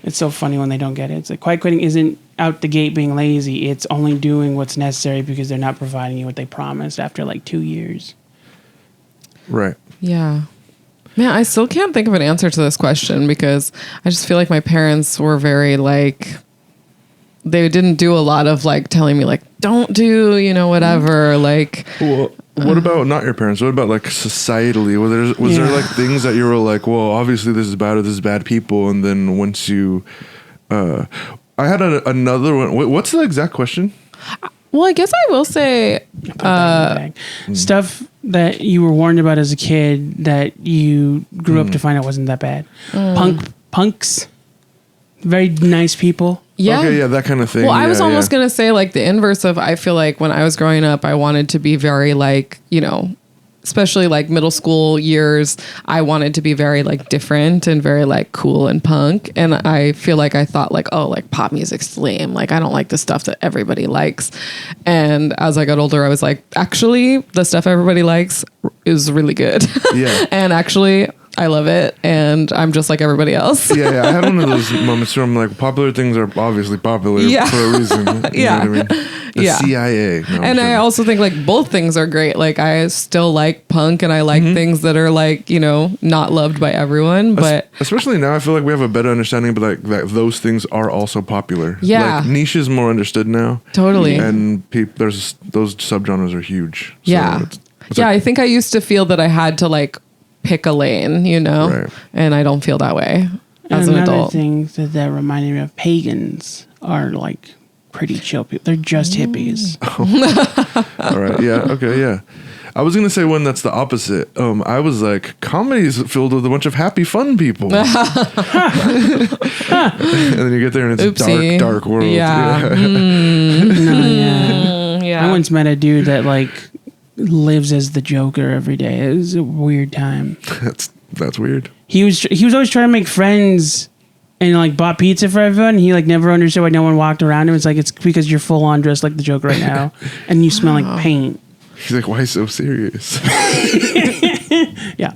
It's so funny when they don't get it. It's like quiet quitting isn't out the gate being lazy. It's only doing what's necessary because they're not providing you what they promised after like 2 years. Right. Yeah. Man, I still can't think of an answer to this question because I just feel like my parents were very like, they didn't do a lot of like telling me like, don't do, whatever. Like, Well, what about not your parents? What about like societally? Was there like things that you were like, well, obviously this is bad or this is bad people, and then once you, I had another one. What's the exact question? well, I guess I will say, Stuff that you were warned about as a kid that you grew up to find out wasn't that bad. Punks, very nice people. yeah. Okay, yeah, that kind of thing. Well, I was Yeah, almost yeah. going to say like the inverse of, I feel like when I was growing up, I wanted to be very like, especially like middle school years, I wanted to be very like different and very like cool and punk. And I feel like I thought like, oh, like pop music's lame. Like I don't like the stuff that everybody likes. And as I got older, I was like, actually the stuff everybody likes is really good. Yeah. And actually I love it, and I'm just like everybody else. Yeah, I had one of those moments where I'm like, popular things are obviously popular for a reason. You know what I mean? The CIA. No, and I also think like both things are great. Like I still like punk, and I like things that are like, you know, not loved by everyone. But especially now, I feel like we have a better understanding, but like that those things are also popular. Yeah, like niche is more understood now. Totally. And there's those subgenres are huge. So yeah, it's like, I think I used to feel that I had to like pick a lane, you know, right. And I don't feel that way as and an another adult. thing that reminded me of pagans are like pretty chill people. They're just hippies. All right. Yeah. Okay. Yeah. I was gonna say one that's the opposite. I was like, comedy is filled with a bunch of happy, fun people, and then you get there and it's Oopsie. a dark world. Yeah. I once met a dude that like lives as the Joker every day. It was a weird time. That's weird. He was always trying to make friends and like bought pizza for everyone. He like never understood why no one walked around him. It's like, it's because you're full on dressed like the Joker right now and you smell like paint. He's like, why so serious? Yeah.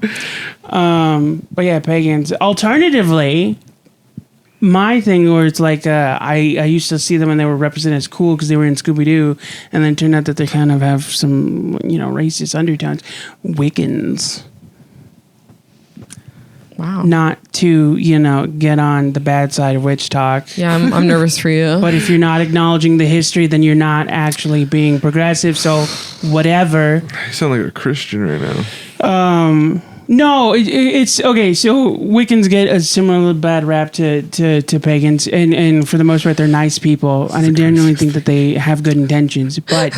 But yeah, pagans. Alternatively, my thing where it's like I used to see them and they were represented as cool because they were in Scooby-Doo, and then it turned out that they kind of have some, you know, racist undertones. Wiccans. Wow. Not to, you know, get on the bad side of witch talk. Yeah, I'm nervous for you. But if you're not acknowledging the history, then you're not actually being progressive. So whatever. You sound like a Christian right now. No, it's okay. So Wiccans get a similar bad rap to pagans, and for the most part, they're nice people. I genuinely think that they have good intentions. But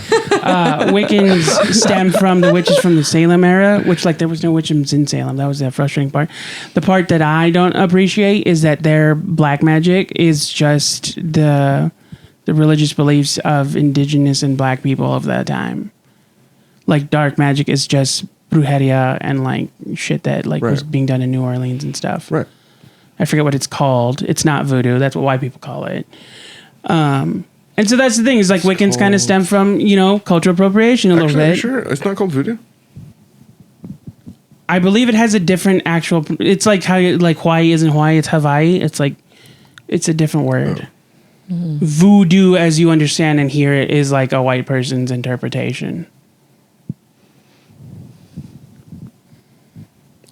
Wiccans stem from the witches from the Salem era, which like there was no witches in Salem. That was the frustrating part. The part that I don't appreciate is that their black magic is just the religious beliefs of indigenous and black people of that time. Like dark magic is just brujeria and like shit that like was being done in New Orleans and stuff. Right. I forget what it's called. It's not voodoo. That's what white people call it. And so that's the thing is like Wiccans kind of stem from, you know, cultural appropriation a little bit. Sure, it's not called voodoo. I believe it has a different actual. It's like how like Hawaii isn't Hawaii. It's Hawaii. It's like it's a different word. Oh. Mm-hmm. Voodoo, as you understand and hear it, is like a white person's interpretation.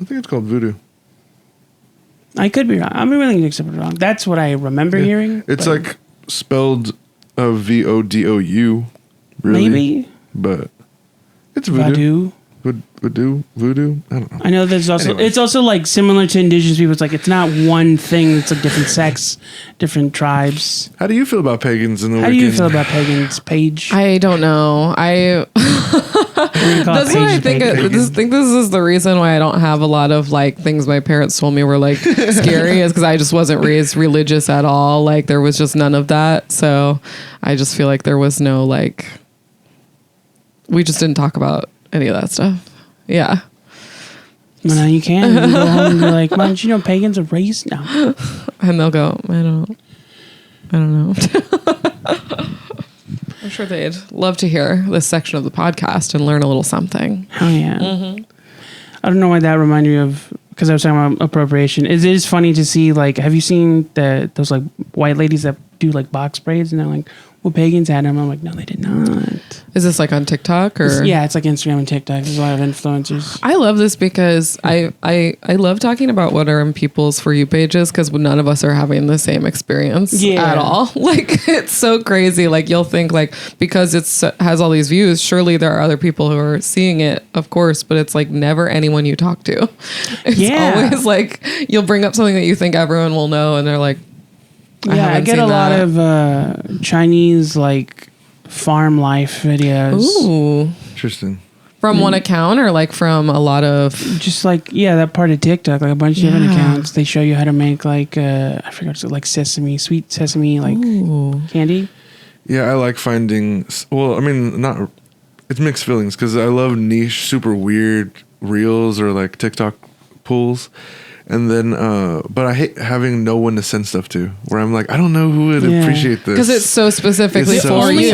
I think it's called voodoo. I could be wrong. I'm willing to accept it wrong. That's what I remember hearing. It's like spelled VODOU. Really? Maybe. But it's voodoo. Voodoo. Voodoo. I don't know. I know there's also it's also like similar to indigenous people. It's like it's not one thing. It's like different sects, different tribes. How do you feel about pagans and the How do you feel about pagans, Paige? I don't know. That's what I think. I think this is the reason why I don't have a lot of like things my parents told me were like scary is because I just wasn't raised religious at all. Like there was just none of that. So I just feel like there was no like. We just didn't talk about any of that stuff. Yeah. Well, now you can. You can go home and be like, Mom, did you know pagans are raised now? And they'll go, I don't know. I'm sure they'd love to hear this section of the podcast and learn a little something. Oh, yeah. Mm-hmm. I don't know why that reminded me of, because I was talking about appropriation. It is funny to see, like, have you seen those, like, white ladies that do, like, box braids? And they're like, well, pagans had them. I'm like, no, they did not. Is this, like, on TikTok? Or? Yeah, it's like Instagram and TikTok. There's a lot of influencers. I love this because I love talking about what are in people's For You pages because none of us are having the same experience at all. Like, it's so crazy. Like, you'll think, like, because it has all these views, surely there are other people who are seeing it, of course, but it's, like, never anyone you talk to. It's always, like, you'll bring up something that you think everyone will know, and they're like, I get a lot of Chinese, like, farm life videos. Ooh. Interesting. From one account or like from a lot of just like that part of TikTok, like a bunch of different accounts. They show you how to make like I forgot, like sweet sesame like candy. Yeah, I like finding. Well, I mean, not. It's mixed feelings because I love niche, super weird reels or like TikTok pulls. And then, but I hate having no one to send stuff to. Where I'm like, I don't know who would appreciate this because it's so specifically for you.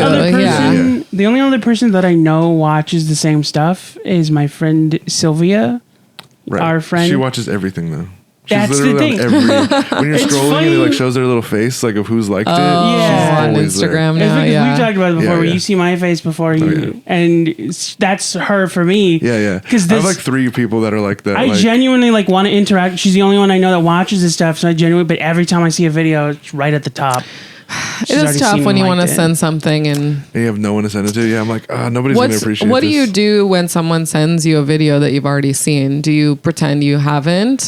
The only other person that I know watches the same stuff is my friend Sylvia, our friend. She watches everything though. She's That's the literally thing. on when you're It's scrolling funny. and it like shows their little face like of who's liked it. Yeah. on always there. Instagram It's now. because Yeah. we've talked about it before. Yeah, Where yeah. you see my face before you, and that's her for me. Yeah. Because I have like 3 people that are like that. I like, genuinely like want to interact. She's the only one I know that watches this stuff. So I genuinely, but every time I see a video, it's right at the top. It is tough when you want to send something and and you have no one to send it to. Yeah, I'm like, nobody's gonna appreciate what do you this. do when someone sends you a video that you've already seen? Do you pretend you haven't,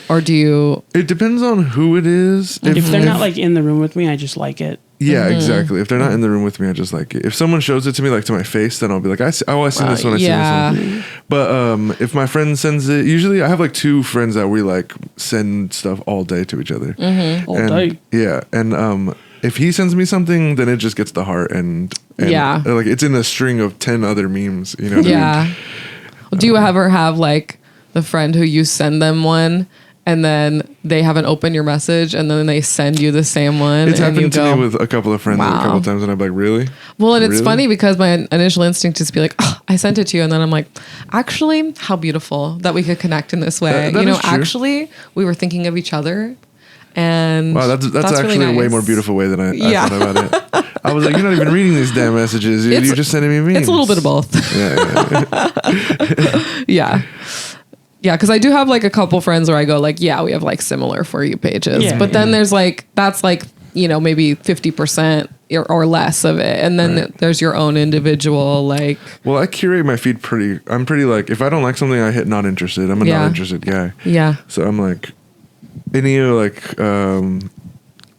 or do you? It depends on who it is. If they're not like in the room with me, I just like it. Yeah, exactly. If they're not in the room with me, I just like it. If someone shows it to me, like to my face, then I'll be like, I seen this one. I yeah. seen this one. But if my friend sends it, usually I have like 2 friends that we like send stuff all day to each other. All day. Yeah, and if he sends me something, then it just gets the heart, and Yeah. like it's in a string of 10 other memes. You know? What I mean? Yeah. Do you ever have like the friend who you send them one and then they haven't opened your message and then they send you the same one? It's and you happened to go, me with a couple of friends a Wow. couple of times, and I'm like, really? Well, and it's Really? funny because my initial instinct is to be like, oh, I sent it to you. And then I'm like, actually, how beautiful that we could connect in this way. That is true. Actually, we were thinking of each other. And Wow, that's actually really a way nice. more beautiful way than I Yeah. thought about it. I was like, you're not even reading these damn messages. You're just sending me memes. It's a little bit of both. Yeah. Yeah. Yeah, because I do have like a couple friends where I go like, yeah, we have like similar For You pages. Yeah. But then there's like, that's like, maybe 50% or less of it. And then there's your own individual like. Well, I curate my feed I'm pretty like, if I don't like something, I hit not interested. I'm a Yeah. not interested guy. Yeah. So I'm like, any like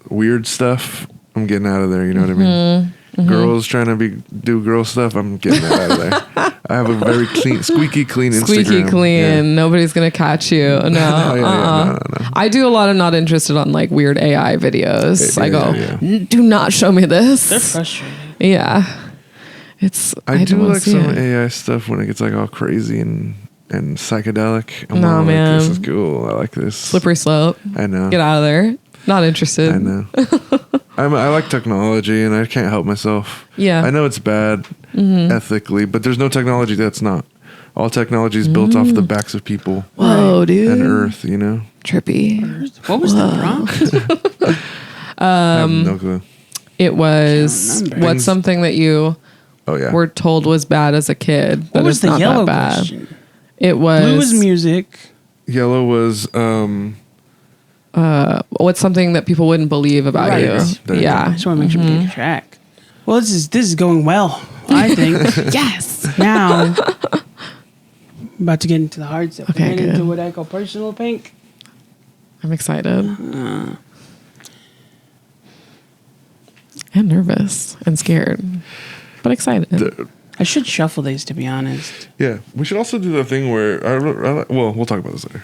weird stuff, I'm getting out of there. You know what I mean? Girls trying to do girl stuff, I'm getting that out of there. I have a very squeaky clean Instagram. Squeaky clean. Yeah. Nobody's going to catch you. No. No. I do a lot of not interested on like weird AI videos. Yeah, I go, yeah. Do not show me this. They're frustrating. Yeah. I do don't wanna like see some it. AI stuff when it gets like all crazy and psychedelic. I'm No, all like, man. this is cool. I like this. Slippery slope. I know. Get out of there. Not interested. I know. I like technology and I can't help myself. Yeah. I know it's bad ethically, but there's no technology that's not. All technology is built off the backs of people Whoa, dude. and Earth, you know? Trippy. What was the prompt? I have no clue. It was Can't remember. what's something that you Oh, yeah. were told was bad as a kid. What but was it's the not yellow that bad. question? It was Blue was music. Yellow was, what's something that people wouldn't believe about Right. you. There you Yeah. I just want to make sure we get track. Well, this is going well, I think. Yes. Now, about to get into the hard stuff. Okay, Get good. into what I call personal pink. I'm excited. And nervous and scared. But excited. I should shuffle these, to be honest. yeah. We should also do the thing where, well, we'll talk about this later.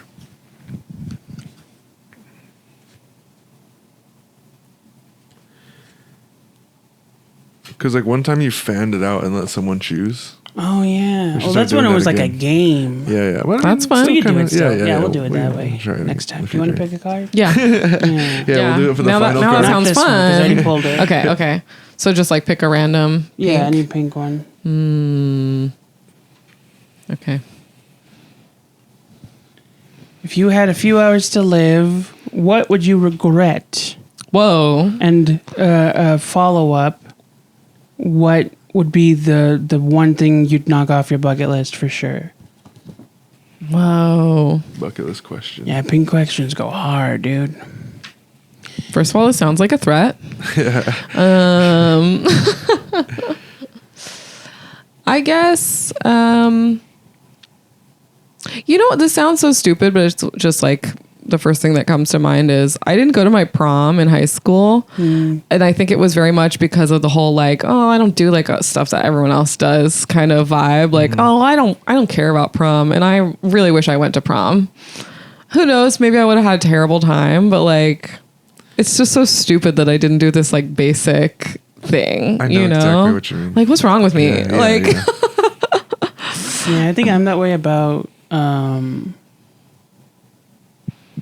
Because like one time you fanned it out and let someone choose. Oh, yeah. should Well, start that's when doing it that was like a again. game. Yeah. Well, That's it's fun. still We could do kinda- it still. Yeah, we'll do it we- that way. try it Next time. in Do the you want to future. pick a card? Yeah. Yeah. Yeah, we'll do it for the now final that card. sounds Not this one, 'cause I already fun. pulled it. Okay. So just like pick a random. Yeah, pink. any pink one. Okay. If you had a few hours to live, what would you regret? Whoa. And follow up, what would be the one thing you'd knock off your bucket list for sure? Whoa. Bucket list question. Yeah, pink questions go hard, dude. First of all, it sounds like a threat. I guess, you know what? This sounds so stupid, but it's just like the first thing that comes to mind is I didn't go to my prom in high school. And I think it was very much because of the whole like, oh, I don't do like stuff that everyone else does kind of vibe. Like, oh, I don't care about prom. And I really wish I went to prom. Who knows? Maybe I would have had a terrible time, but like, it's just so stupid that I didn't do this like basic thing. I know you know? exactly what you mean. Like, what's wrong with me? Yeah, like, yeah. Yeah, I think I'm that way about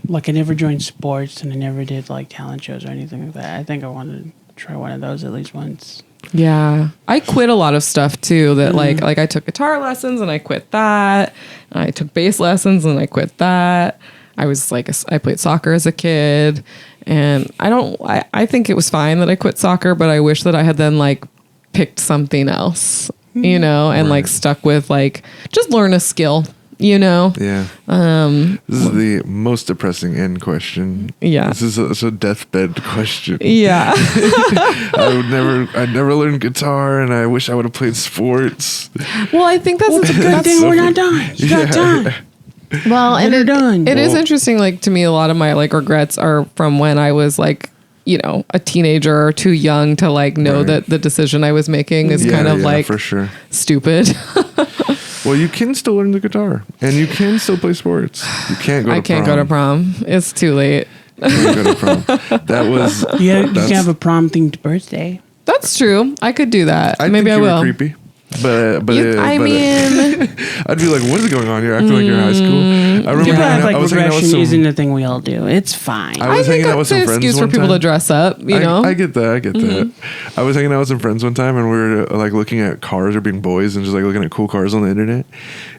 like I never joined sports and I never did like talent shows or anything like that. I think I wanted try one of those at least once. Yeah. I quit a lot of stuff too that like I took guitar lessons and I quit that. I took bass lessons and I quit that. I was like, I played soccer as a kid, and I think it was fine that I quit soccer, but I wish that I had then like picked something else, you know, and like stuck with like, just learn a skill, you know? Yeah. This is the most depressing end question. Yeah. This is a deathbed question. Yeah. I never learned guitar, and I wish I would have played sports. Well, I think that's It's a good thing we're not done. You got time. Well, and done. It is interesting. Like, to me, a lot of my like regrets are from when I was like, you know, a teenager or too young to like know that the decision I was making is kind of like for sure stupid. Well, you can still learn the guitar, and you can still play sports. You can't go to I can't go to prom. It's too late. You can't go to prom. That was You can have a prom themed birthday. That's true. I could do that. I Maybe think I you will. were creepy. But I mean, I'd be like, what is going on here? Acting like you're in high school. I remember People act I like was hanging out with regression some. isn't a thing we all do. It's fine. I was think hanging out with that's an some friends excuse for one people time. to dress up. You know, I get that. I get that. I was hanging out with some friends one time, and we were like looking at cars or being boys and just like looking at cool cars on the internet.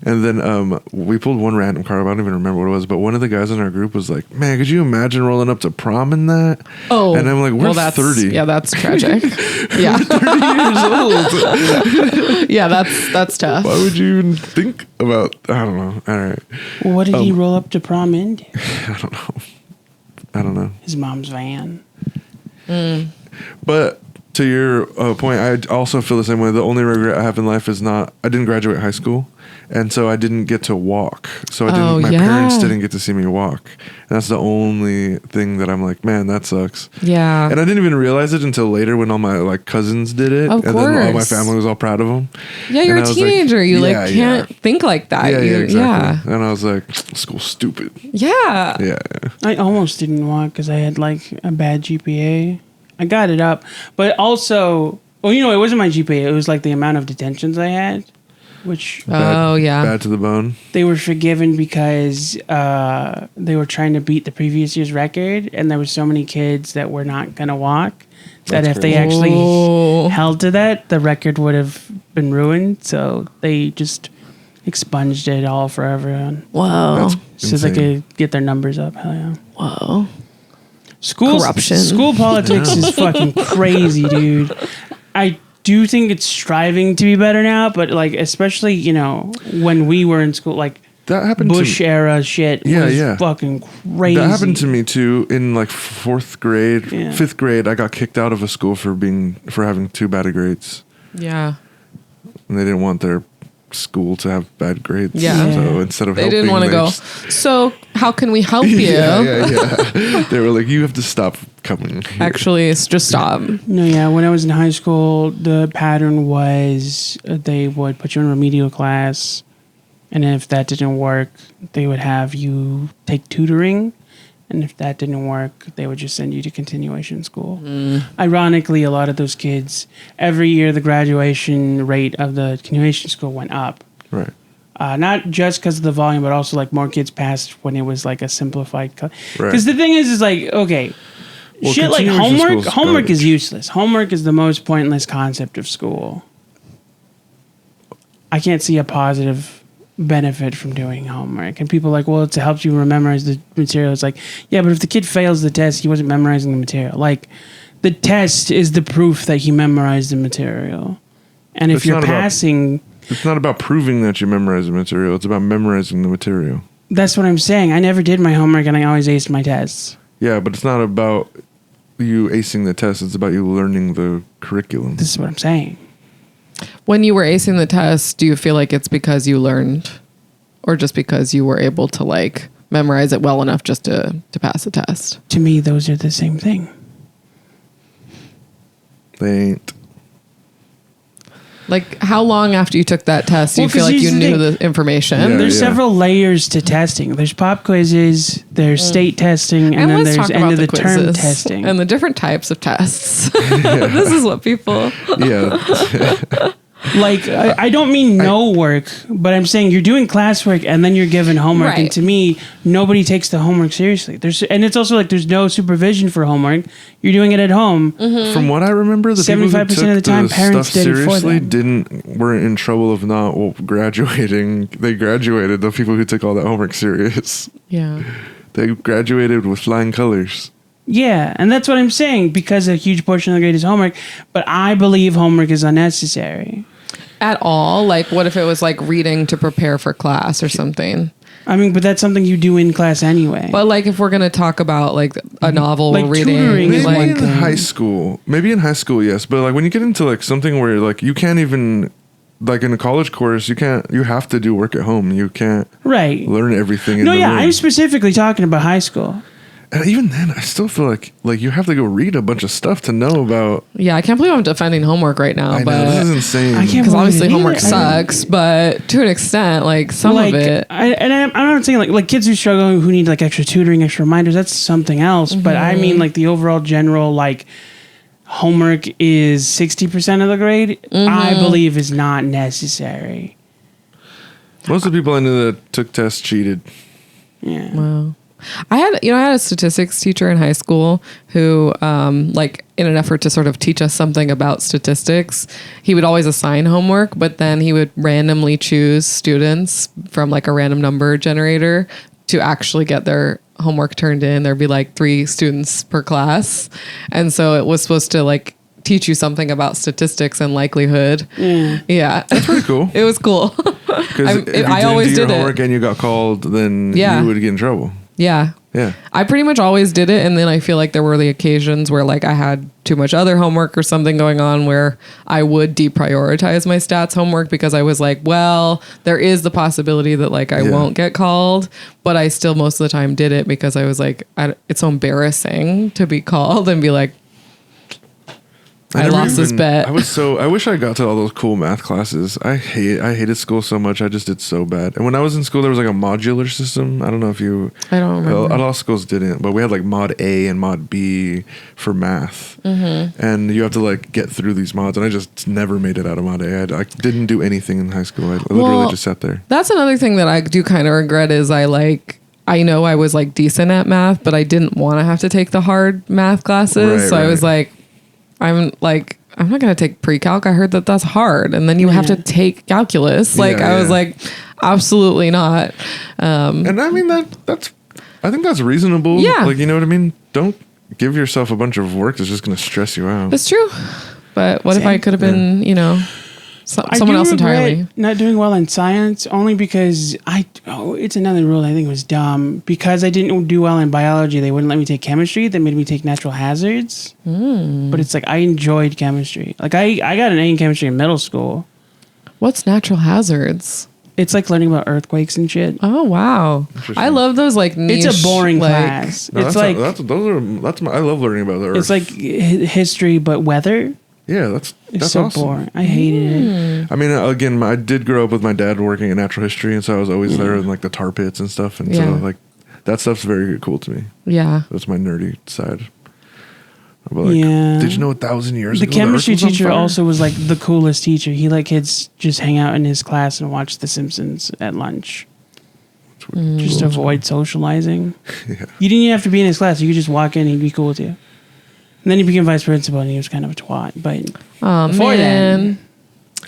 And then we pulled one random car up. I don't even remember what it was, but one of the guys in our group was like, "Man, could you imagine rolling up to prom in that?" Oh, and I'm like, "We're that's 30. Yeah, that's tragic. Yeah, 30 years old. Yeah, that's tough. Why would you even think about? I don't know. All right, Well, what did he roll up to prom into? I don't know. His mom's van. But to your point, I also feel the same way. The only regret I have in life is I didn't graduate high school, and so I didn't get to walk. So my parents didn't get to see me walk. And that's the only thing that I'm like, man, that sucks. Yeah. And I didn't even realize it until later when all my like cousins did it, Of and then all my course. family was all proud of them. Yeah, you're And a I was like, teenager. You yeah, like can't think like that. Yeah, You- exactly. And I was like, school's stupid. Yeah. Yeah. I almost didn't walk because I had like a bad GPA. I got it up, but also, well, you know, it wasn't my GPA. It was like the amount of detentions I had, which Bad to the bone. they were forgiven because they were trying to beat the previous year's record, and there were so many kids that were not going to walk that if they actually held to that, the record would have been ruined. So they just expunged it all for everyone. Whoa. So they could get their numbers up. Hell yeah. Whoa. Corruption. School politics is fucking crazy, dude. I do think it's striving to be better now, but like, especially, you know, when we were in school, like That happened Bush to era shit was fucking crazy. That happened to me too in like fourth grade, Yeah. fifth grade. I got kicked out of a school for having too bad of grades, Yeah. and they didn't want their school to have bad grades. Yeah. So instead of They helping, didn't want to go. So how can we help you? Yeah. They were like, you have to stop coming here. Actually, it's just stop. No, yeah. When I was in high school, the pattern was they would put you in remedial class, and if that didn't work, they would have you take tutoring, and if that didn't work, they would just send you to continuation school. Ironically, a lot of those kids, every year the graduation rate of the continuation school went up. Right. Not just because of the volume, but also like more kids passed when it was like a simplified. Right. Because the thing is like, okay, Well, shit like continuation homework. school's Homework is garbage. useless. Homework is the most pointless concept of school. I can't see a positive benefit from doing homework. And people are like, well, it helps you memorize the material. It's like, yeah, but if the kid fails the test, he wasn't memorizing the material. Like, the test is the proof that he memorized the material. And if It's you're not about- passing. It's not about proving that you memorize the material. It's about memorizing the material. That's what I'm saying. I never did my homework and I always aced my tests. Yeah, but it's not about you acing the test. It's about you learning the curriculum. This is what I'm saying. When you were acing the test, do you feel like it's because you learned, or just because you were able to like memorize it well enough just to pass the test? To me, those are the same thing. They ain't. Like, how long after you took that test do you Well, feel 'cause like you here's the knew thing. the information? Yeah. There's several layers to testing. There's pop quizzes, there's state testing, and then let's there's talk end about of the term quizzes testing. and the different types of tests. This is what people. Yeah. Like, I don't mean no work, but I'm saying you're doing classwork and then you're given homework. Right. And to me, nobody takes the homework seriously. And it's also like there's no supervision for homework. You're doing it at home. From what I remember, the people who 75% took of the time, the parents stuff did it for seriously them. weren't in trouble of not graduating. They graduated. The people who took all that homework serious, Yeah. they graduated with flying colors. Yeah, and that's what I'm saying, because a huge portion of the grade is homework. But I believe homework is unnecessary. At all? Like, what if it was like reading to prepare for class or something? I mean, but that's something you do in class anyway. But like, if we're gonna talk about like a novel Like we're reading, tutoring is Maybe one in thing. high school. Maybe in high school, yes. But like when you get into like something where like you can't even, like in a college course, you have to do work at home. You can't Right. learn everything in No, the yeah, room. I'm specifically talking about high school. And even then, I still feel like you have to go read a bunch of stuff to know about. yeah, I can't believe I'm defending homework right now, I know, this but is insane. I can't because believe obviously it homework either. sucks, but to an extent, like some Like, of it. I'm not saying like kids who struggle, who need like extra tutoring, extra reminders, that's something else. But I mean like the overall general like homework is 60% of the grade, I believe is not necessary. Most of the people I knew that took tests cheated. Yeah. Wow. I had a statistics teacher in high school who, like, in an effort to sort of teach us something about statistics, he would always assign homework, but then he would randomly choose students from like a random number generator to actually get their homework turned in. There'd be like 3 students per class. And so it was supposed to like teach you something about statistics and likelihood. Yeah. That's pretty cool. It was cool. Because if you I always didn't do did your it. homework and you got called, then Yeah. you would get in trouble. Yeah. Yeah. I pretty much always did it. And then I feel like there were the occasions where like I had too much other homework or something going on where I would deprioritize my stats homework because I was like, well, there is the possibility that like I Yeah. won't get called, but I still most of the time did it because I was like, it's so embarrassing to be called and be like, I never lost this bet. I wish I got to all those cool math classes. I hated school so much. I just did so bad. And when I was in school, there was like a modular system. I don't know if you. I don't remember. A lot of schools didn't, but we had like mod A and mod B for math, and you have to like get through these mods. And I just never made it out of mod A. I didn't do anything in high school. I literally Well, just sat there. That's another thing that I do kind of regret is I know I was like decent at math, but I didn't want to have to take the hard math classes. Right, so I right. was like, I'm not going to take pre-calc. I heard that that's hard. And then you have to take calculus. Like Yeah, I was yeah. like, absolutely not. And I mean I think that's reasonable. Yeah. Like, you know what I mean? Don't give yourself a bunch of work that's just going to stress you out. That's true. But what if I could have been, someone else entirely? Not doing well in science only because it's another rule. I think it was dumb because I didn't do well in biology. They wouldn't let me take chemistry. They made me take natural hazards. But it's like I enjoyed chemistry. Like I got an A in chemistry in middle school. What's natural hazards? It's like learning about earthquakes and shit. Oh, wow. I love those like niche. It's a boring like, class. No, It's that's like I love learning about the earth. it's like history but weather. Yeah, that's It's so awesome. boring. I hated it. I mean, again, I did grow up with my dad working in natural history, and so I was always there in like the tar pits and stuff, and so Yeah. like that stuff's very cool to me. Yeah. That's my nerdy side. But like, Yeah. did you know 1,000 years The ago? the Earth chemistry was on teacher fire? also was like the coolest teacher. He let kids just hang out in his class and watch The Simpsons at lunch. Just to avoid socializing. Yeah. You didn't even have to be in his class. You could just walk in. He'd be cool with you. And then he became vice principal, and he was kind of a twat. But Oh, Before man. then-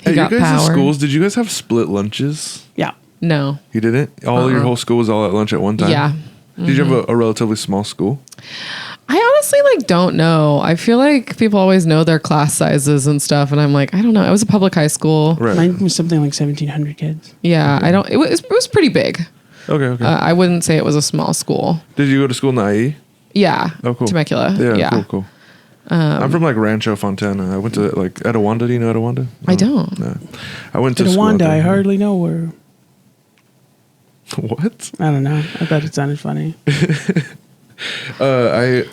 He At got your guys' power. schools, did you guys have split lunches? yeah, No. You didn't? Your whole school was all at lunch at one time? Yeah. Did you have a relatively small school? I honestly don't know. I feel like people always know their class sizes and stuff, and I'm like, I don't know. It was a public high school. Right. mine was something like 1,700 kids. Yeah, I don't. It was pretty big. Okay. I wouldn't say it was a small school. Did you go to school in the IE? Yeah. Oh, cool. Temecula. Yeah, Yeah. cool. I'm from like Rancho Fontana. I went to like Etowanda. Do you know Etowanda? I don't. No. I went to To school out Wanda, there. I hardly know her. What? I don't know. I thought it sounded funny. I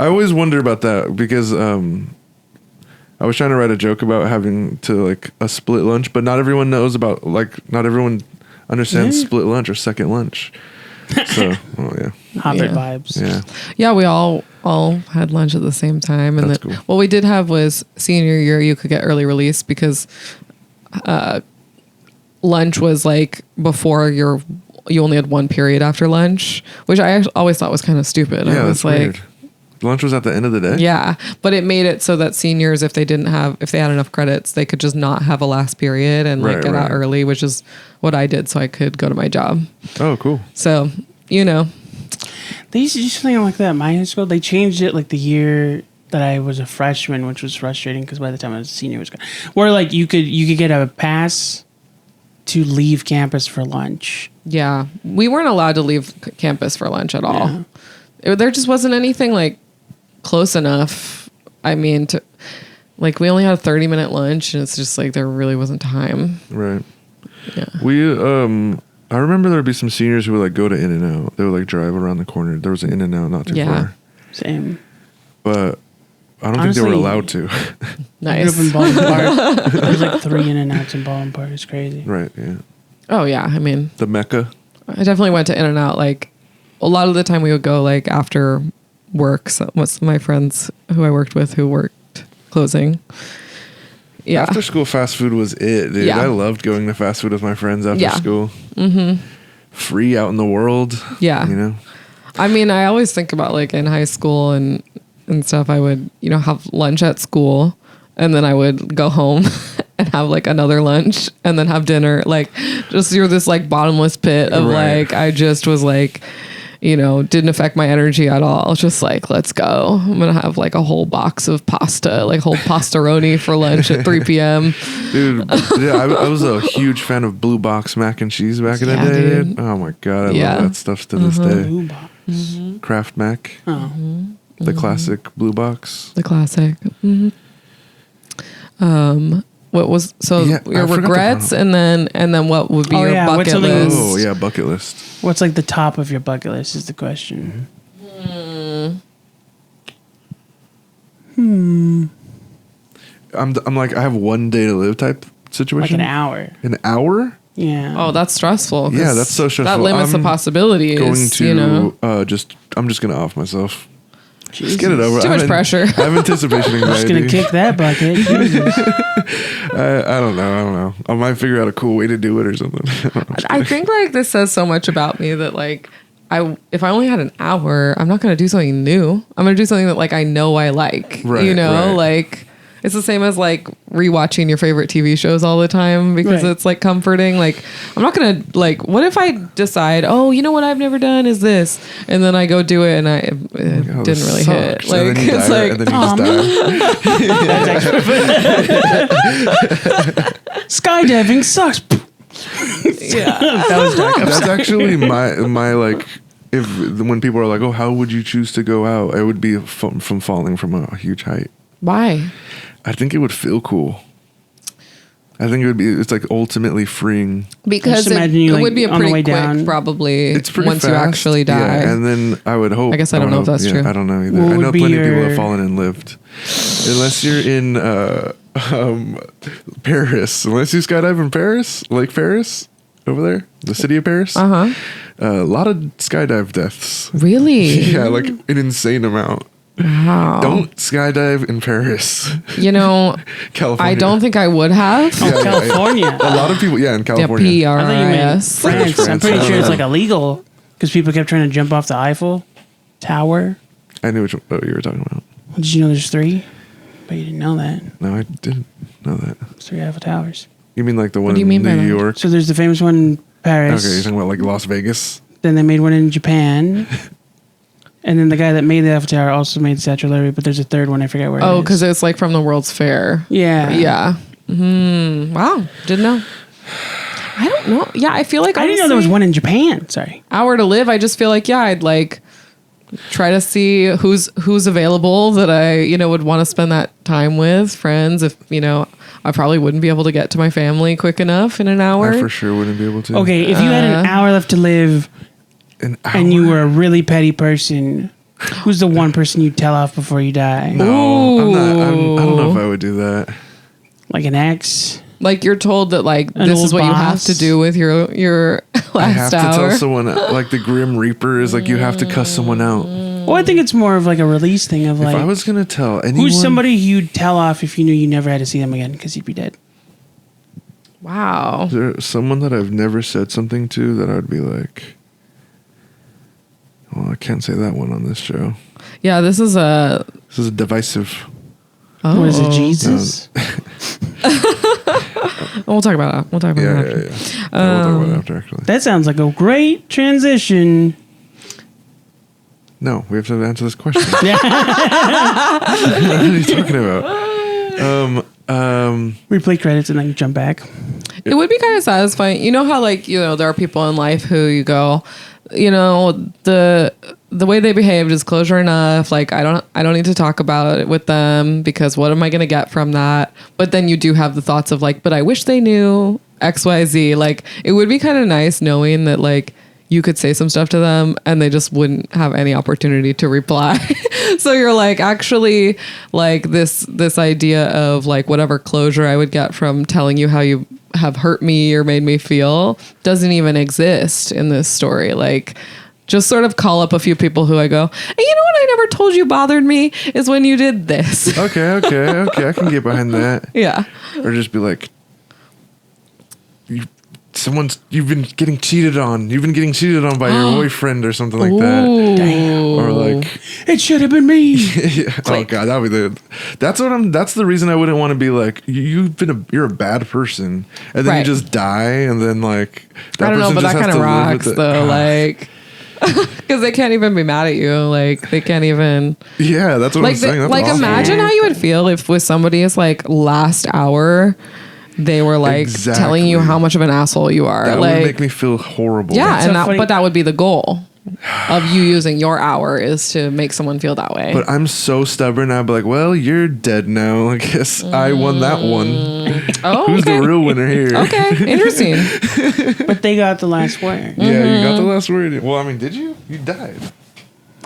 always wonder about that because I was trying to write a joke about having to like a split lunch, but not everyone knows about not everyone understands Yeah. split lunch or second lunch. So, oh yeah. Hobbit vibes. Yeah. Yeah, we all had lunch at the same time, and That's then cool. what we did have was senior year. You could get early release because lunch was like before you only had one period after lunch, which I always thought was kind of stupid. Yeah, I was that's like, weird. Lunch was at the end of the day? yeah, but it made it so that seniors, if they had enough credits, they could just not have a last period and like Right, get out right. early, which is what I did, so I could go to my job. Oh, cool. So, you know, They used to do something like that in my high school. They changed it like the year that I was a freshman, which was frustrating because by the time I was a senior, it was gone. Where like you could get a pass to leave campus for lunch. yeah, we weren't allowed to leave campus for lunch at all. There just wasn't anything like close enough. I mean, like we only had a 30-minute lunch, and it's just like there really wasn't time. Right. Yeah. We, I remember there would be some seniors who would like go to In-N-Out. They would like drive around the corner. There was an In-N-Out not too far. Same. But I don't Honestly, think they were allowed to. I grew Nice. up in Baldwin Park. There's like 3 In-N-Outs in Baldwin Park. It's crazy. Right, yeah. Oh yeah, I mean, The Mecca. I definitely went to In-N-Out. Like a lot of the time, we would go like after work. So most of my friends who I worked with who worked closing. Yeah. After school fast food was it, dude. Yeah. I loved going to fast food with my friends after Yeah. school. Mm-hmm. Free out in the world. Yeah. You know? I mean, I always think about like in high school and stuff, I would, have lunch at school, and then I would go home and have like another lunch and then have dinner. Like just you're this like bottomless pit of Right. like, I just was like, didn't affect my energy at all. Just like, let's go. I'm going to have like a whole box of pasta, like whole pastaroni for lunch at 3 p.m. Dude, yeah, I was a huge fan of Blue Box mac and cheese back in the Yeah, day. dude. Oh my God, I Yeah. love that stuff to this day. Blue box. Kraft Mac. Oh. The classic Blue Box. The classic. What was Yeah, I your forgot the regrets, final. and then what would be Oh, your yeah, what's bucket something- list? Oh, yeah, bucket list. What's like the top of your bucket list is the question. I'm like, I have one day to live type Like situation. an hour. An hour? Yeah. Oh, that's stressful. 'cause Yeah, that's so stressful. That limits I'm the possibilities. Going to, you know, I'm just going to off myself. Jesus. Just get it over. Too I much have pressure. I have anticipation Just anxiety. gonna kick that bucket. Jesus. I don't know. I might figure out a cool way to do it or something. I think like this says so much about me that like if I only had an hour, I'm not going to do something new. I'm going to do something that like I know I like. Right, you know, right. like it's the same as like rewatching your favorite TV shows all the time because Right. it's like comforting. Like I'm not going to like. What if I decide? Oh, you know what I've never done is this, and then I go do it and it Oh, didn't this really sucks. hit. Like and then you it's die, like and then you just die. Skydiving sucks. yeah. That was dark. That's actually my like. If when people are like, "Oh, how would you choose to go out?" It would be from falling from a huge height. Why? I think it would feel cool. I think it would be. It's like ultimately freeing. Because Just imagine you, it like, would be a on the pretty way quick, down. probably. It's pretty once fast. you actually die. Yeah, and then I would hope. I guess I don't know if would that's hope- true. I don't know either. What I would know be plenty of people your- have fallen and lived. Unless you're in Paris. Unless you skydive in Paris, Lake Paris, over there, the city of Paris. Uh-huh. A lot of skydive deaths. Really? Yeah, like an insane amount. Wow. Don't skydive in Paris, You know, California. I don't think I would have. Yeah, yeah, California. A lot of people, yeah, in Yeah, California. I thought you meant PRIS. France. I'm France. pretty sure it's Oh. like illegal because people kept trying to jump off the Eiffel Tower. I knew which one you were talking about. Did you know there's 3? But you didn't know that. No, I didn't know that. There's 3 Eiffel Towers. You mean like the one do you in mean by New that? York? So there's the famous one in Paris. Okay, you're talking about like Las Vegas. Then they made one in Japan. And then the guy that made the Eiffel Tower also made the Statue of Liberty, but there's a third one. I forget where it Oh, is. because it's like from the World's Fair. Yeah. Yeah. Wow. Didn't know. I don't know. Yeah, I feel like I didn't know there was one in Japan. Sorry. hour to live. I just feel like I'd like try to see who's available that I would want to spend that time with, friends. If I probably wouldn't be able to get to my family quick enough in an hour. I for sure wouldn't be able to. Okay, if you had an hour left to live An hour? and you were a really petty person, who's the one person you'd tell off before you die? No, I'm not. I don't know if I would do that. Like an ex? Like you're told that like An this is old what you have boss. to do with your I have Last to hour. tell someone, like the Grim Reaper is like, you have to cuss someone out. Well, I think it's more of like a release thing of If like, I was going to tell anyone. who's somebody you'd tell off if you knew you never had to see them again because you'd be dead? Wow. Is there someone that I've never said something to that I would be like, well, I can't say that one on this show. Yeah, this is divisive. Oh. What is it, Jesus? We'll talk about it. We'll talk about Yeah, it after. yeah. We'll talk about it after, actually. That sounds like a great transition. No, we have to answer this question. What are you talking about? Replay credits and then jump back. It would be kind of satisfying. You know how like, you know, there are people in life who you go, you know, the way they behaved is closure enough. Like I don't need to talk about it with them because what am I going to get from that? But then you do have the thoughts of like, but I wish they knew XYZ. Like it would be kind of nice knowing that like you could say some stuff to them and they just wouldn't have any opportunity to reply. So you're like, actually, like this idea of like whatever closure I would get from telling you how you have hurt me or made me feel doesn't even exist in this story. Like just sort of call up a few people who I go, hey, you know what I never told you bothered me is when you did this. Okay. I can get behind that. Yeah. Or just be like, you've been getting cheated on. You've been getting cheated on by your boyfriend or something like that. Or like, It should have been me. yeah. Oh god, that'd be that's the reason I wouldn't want to be like, you're a bad person. And then you Right. just die and then like that I don't know, person but just that has kind to of live rocks with it. though. Like, because they can't even be mad at you. Like they can't even. Yeah, that's what Like, I'm saying. That's like awful. imagine how you would feel if with somebody's like last hour, they were like telling you Exactly. how much of an asshole you are. That like, would make me feel horrible. yeah, so and that, funny. but that would be the goal of you using your hour is to make someone feel that way. But I'm so stubborn. I'd be like, well, you're dead now. I guess I won that one. oh, Who's okay. the real winner here? Okay, interesting. But they got the last word. Yeah, you got the last word. Well, I mean, did you? You died.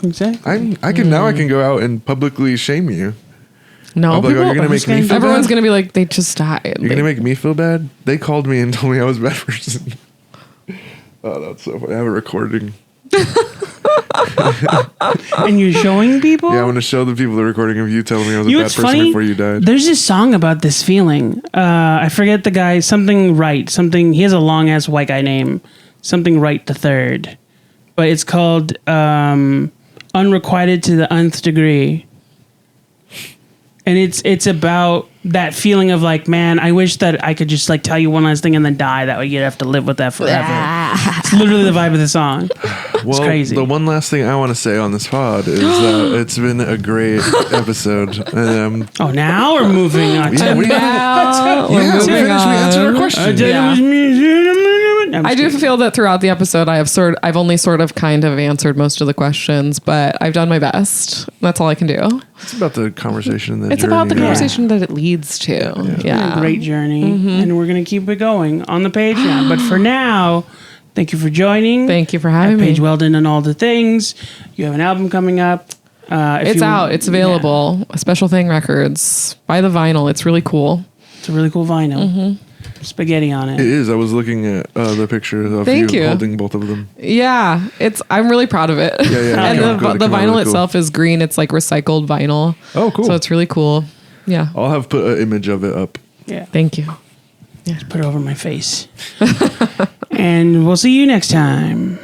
Exactly. I can go out and publicly shame you. No, I'll be like, people, oh, you're gonna make me feel everyone's bad? gonna be like, they just died. You're gonna make me feel bad? They called me and told me I was a bad person. Oh, that's so funny. I have a recording. And you're showing people? Yeah, I want to show the people the recording of you telling me I was a You know bad what's person funny? before you died. There's this song about this feeling. I forget the guy. Something Wright. Something. He has a long ass white guy name. Something Wright the Third. But it's called "Unrequited to the Nth Degree," and it's about that feeling of like, man, I wish that I could just like tell you one last thing and then die. That way you'd have to live with that forever. It's literally the vibe of the song. Well, crazy. the one last thing I want to say on this pod is that it's been a great episode. Oh, now we're moving on. Yeah, we- Now we we're moving finished. We answered our on. question. Yeah. I'm I just do kidding. feel that throughout the episode, I've only sort of kind of answered most of the questions, but I've done my best. That's all I can do. It's about the conversation. And the It's about the journey. conversation that it leads to. Yeah. A great journey, and we're gonna keep it going on the Patreon. But for now, thank you for joining. Thank you for having at me. Paige Weldon and all the things. You have an album coming up. It's out. It's available. Special Thing Records. Buy the vinyl. It's really cool. It's a really cool vinyl. Spaghetti on It it. is. I was looking at the picture of Thank you. holding both of them. Yeah, I'm really proud of it. Yeah. And It came out the really vinyl cool. itself is green. It's like recycled vinyl. Oh, cool. So it's really cool. Yeah. I'll have put an image of it up. Yeah, Thank you. put it over my face. And we'll see you next time.